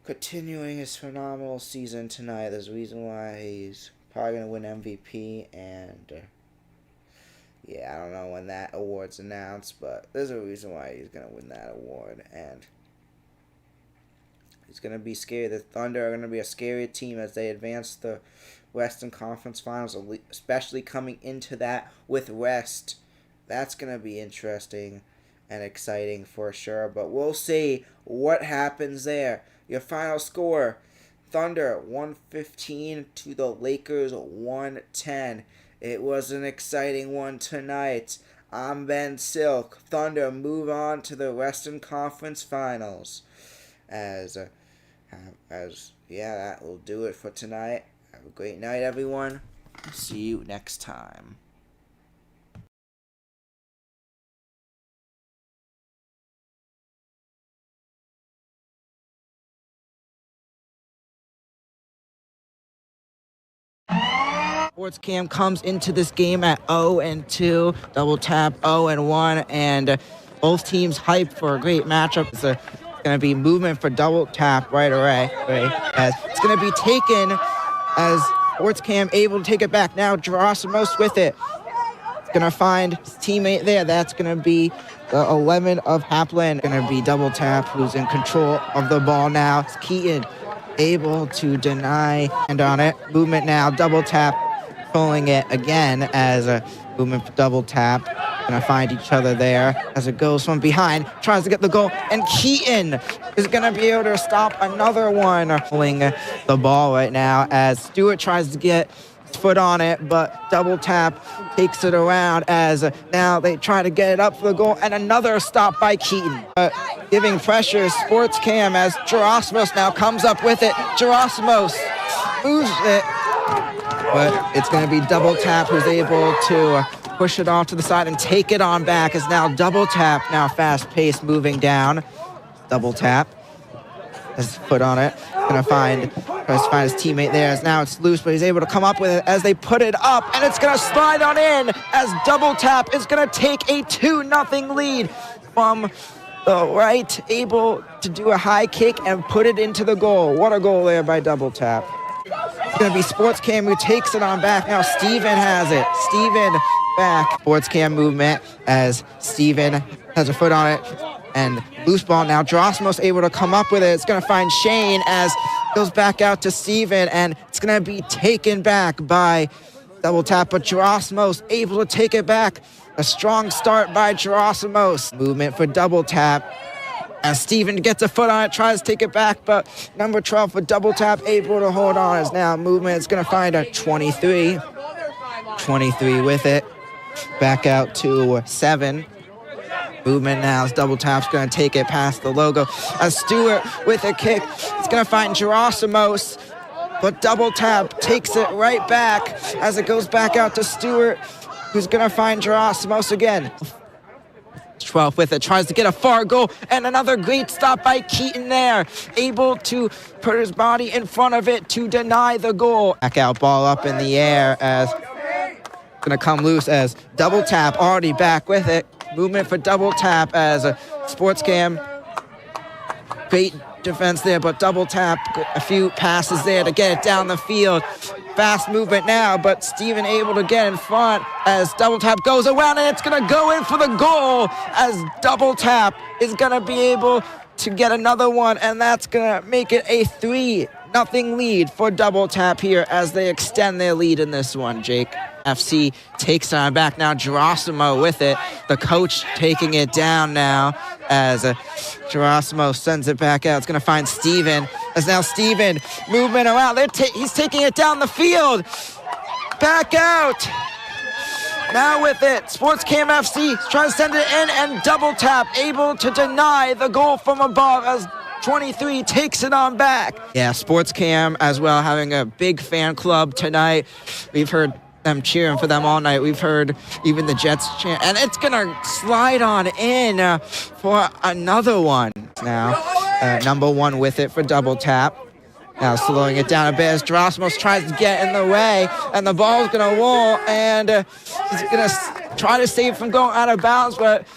continuing his phenomenal season tonight. There's a reason why he's probably going to win MVP. And yeah, I don't know when that award's announced, but there's a reason why he's going to win that award. And he's going to be scary. The Thunder are going to be a scary team as they advance the Western Conference Finals, especially coming into that with rest. That's going to be interesting and exciting for sure, but we'll see what happens there. Your final score, Thunder 115 to the Lakers 110. It was an exciting one tonight. I'm Ben Silk. Thunder move on to the Western Conference Finals. That will do it for tonight. Have a great night, everyone. See you next time. Sports Cam comes into this game at 0-2, double tap 0-1, and both teams hyped for a great matchup. It's going to be movement for double tap right away. As it's going to be taken as Sports Cam able to take it back. Now Gerasimos with it. It's going to find his teammate there. That's going to be the 11 of Haplin. Going to be double tap, who's in control of the ball now. It's Keaton able to deny and on it. Movement now, double tap. Pulling it again as a movement for double tap. Gonna find each other there as it goes from behind. Tries to get the goal, and Keaton is gonna be able to stop another one. Pulling the ball right now as Stewart tries to get his foot on it, but double tap takes it around as now they try to get it up for the goal, and another stop by Keaton. Giving pressure, Sports Cam as Gerasimos now comes up with it. Gerasimos moves it. But it's going to be double tap who's able to push it off to the side and take it on back. Is now double tap, now fast pace moving down. Double tap. Has his foot on it. Tries to find his teammate there. As now it's loose, but he's able to come up with it as they put it up. And it's going to slide on in as double tap is going to take a 2-0 lead from the right. Able to do a high kick and put it into the goal. What a goal there by double tap. It's going to be Sports Cam who takes it on back. Now Steven has it. Steven back. Sports Cam movement as Steven has a foot on it. And loose ball now. Gerasimos able to come up with it. It's going to find Shane as it goes back out to Steven. And it's going to be taken back by double tap. But Gerasimos able to take it back. A strong start by Gerasimos. Movement for double tap. As Steven gets a foot on it, tries to take it back, but number 12 for double tap, able to hold on. As now movement is going to find a 23. 23 with it. Back out to 7. Movement now as double tap's going to take it past the logo. As Stewart with a kick, it's going to find Gerasimos, but double tap takes it right back as it goes back out to Stewart, who's going to find Gerasimos again. 12 with it, tries to get a far goal, and another great stop by Keaton there, able to put his body in front of it to deny the goal. Back out, ball up in the air as gonna come loose as double tap already back with it. Movement for double tap as a Sports Cam. Great defense there, but double tap, a few passes there to get it down the field. Fast movement now, but Steven able to get in front as double tap goes around, and it's going to go in for the goal as double tap is going to be able to get another one, and that's going to make it a 3-0 lead for double tap here as they extend their lead in this one, Jake. FC takes on back now. Gerasimo with it. The coach taking it down now as Gerasimo sends it back out. It's going to find Steven. As now Steven movement around. He's taking it down the field. Back out. Now with it, Sports Cam FC trying to send it in and double tap, able to deny the goal from above as 23 takes it on back. Yeah, Sports Cam as well having a big fan club tonight. We've heard them cheering for them all night. We've heard even the Jets chant, and it's gonna slide on in for another one. Now, number one with it for double tap. Now slowing it down a bit as Drosmos tries to get in the way, and the ball's going to roll, and he's going to try to save from going out of bounds, but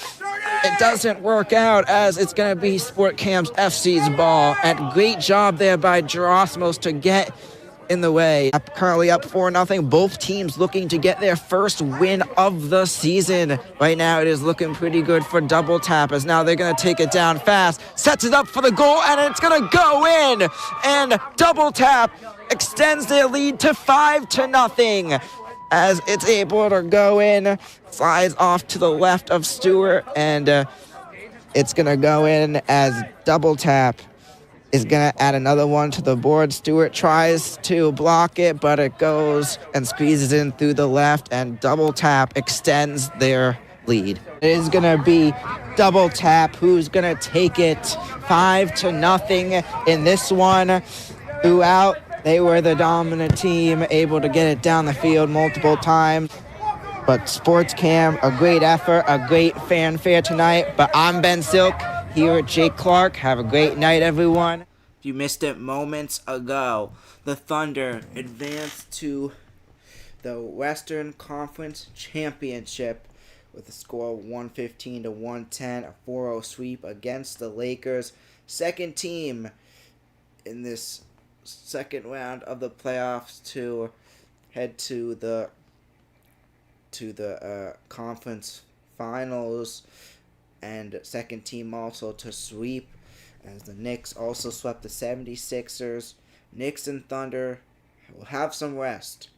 it doesn't work out as it's going to be Sport Cam's FC's ball. And great job there by Drosmos to get in the way. Currently up 4-0. Both teams looking to get their first win of the season. Right now it is looking pretty good for double tap as now they're going to take it down fast. Sets it up for the goal and it's going to go in. And double tap extends their lead to 5-0 as it's able to go in. Slides off to the left of Stewart and it's going to go in as double tap is going to add another one to the board. Stewart tries to block it, but it goes and squeezes in through the left, and double tap extends their lead. It is going to be double tap who's going to take it 5-0 in this one. Throughout, they were the dominant team, able to get it down the field multiple times. But Sports Cam, a great effort, a great fanfare tonight. But I'm Ben Silk here at Jake Clark. Have a great night, everyone. If you missed it moments ago, the Thunder advanced to the Western Conference Championship with a score of 115-110, a 4-0 sweep against the Lakers. Second team in this second round of the playoffs to head to the conference finals, and second team also to sweep as the Knicks also swept the 76ers. Knicks and Thunder will have some rest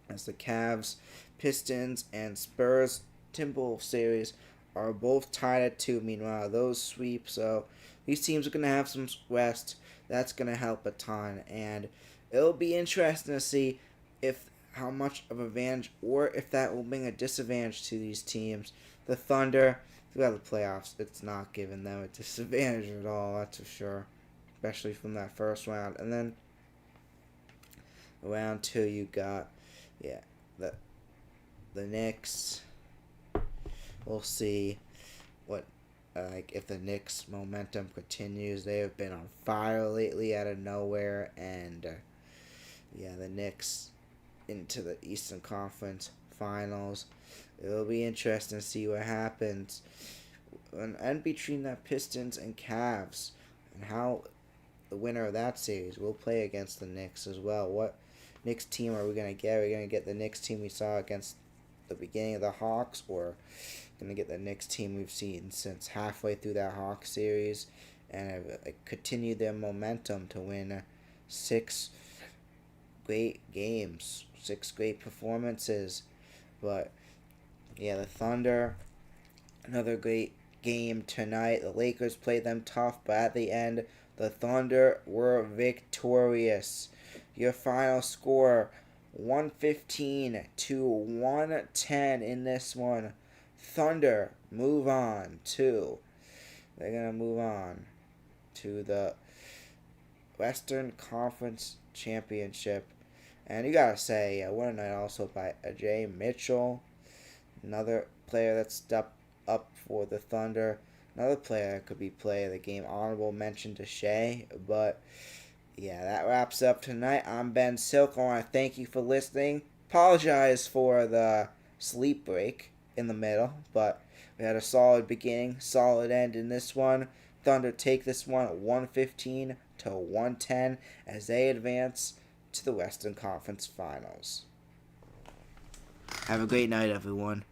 as the Cavs, Pistons, and Spurs Timberwolves series are both tied at 2. Meanwhile, those sweep, so these teams are going to have some rest. That's going to help a ton, and it'll be interesting to see how much of an advantage or if that will bring a disadvantage to these teams. The Thunder, throughout the playoffs, it's not giving them a disadvantage at all, that's for sure. Especially from that first round. And then round 2 you got the Knicks. We'll see what if the Knicks momentum continues. They have been on fire lately out of nowhere, and the Knicks into the Eastern Conference Finals. It'll be interesting to see what happens and between the Pistons and Cavs, and how the winner of that series will play against the Knicks as well. What Knicks team are we going to get? Are we going to get the Knicks team we saw against the beginning of the Hawks, or going to get the Knicks team we've seen since halfway through that Hawks series and have continued their momentum to win 6 great games, 6 great performances? But the Thunder, another great game tonight. The Lakers played them tough, but at the end, the Thunder were victorious. Your final score, 115-110 in this one. Thunder they're going to move on to the Western Conference Championship. And you gotta say, what a night also by Ajay Mitchell, another player that stepped up for the Thunder. Another player that could be player of the game. Honorable mention to Shea. But that wraps up tonight. I'm Ben Silk. I want to thank you for listening. Apologize for the sleep break in the middle, but we had a solid beginning, solid end in this one. Thunder take this one at 115-110 as they advance to the Western Conference Finals. Have a great night, everyone.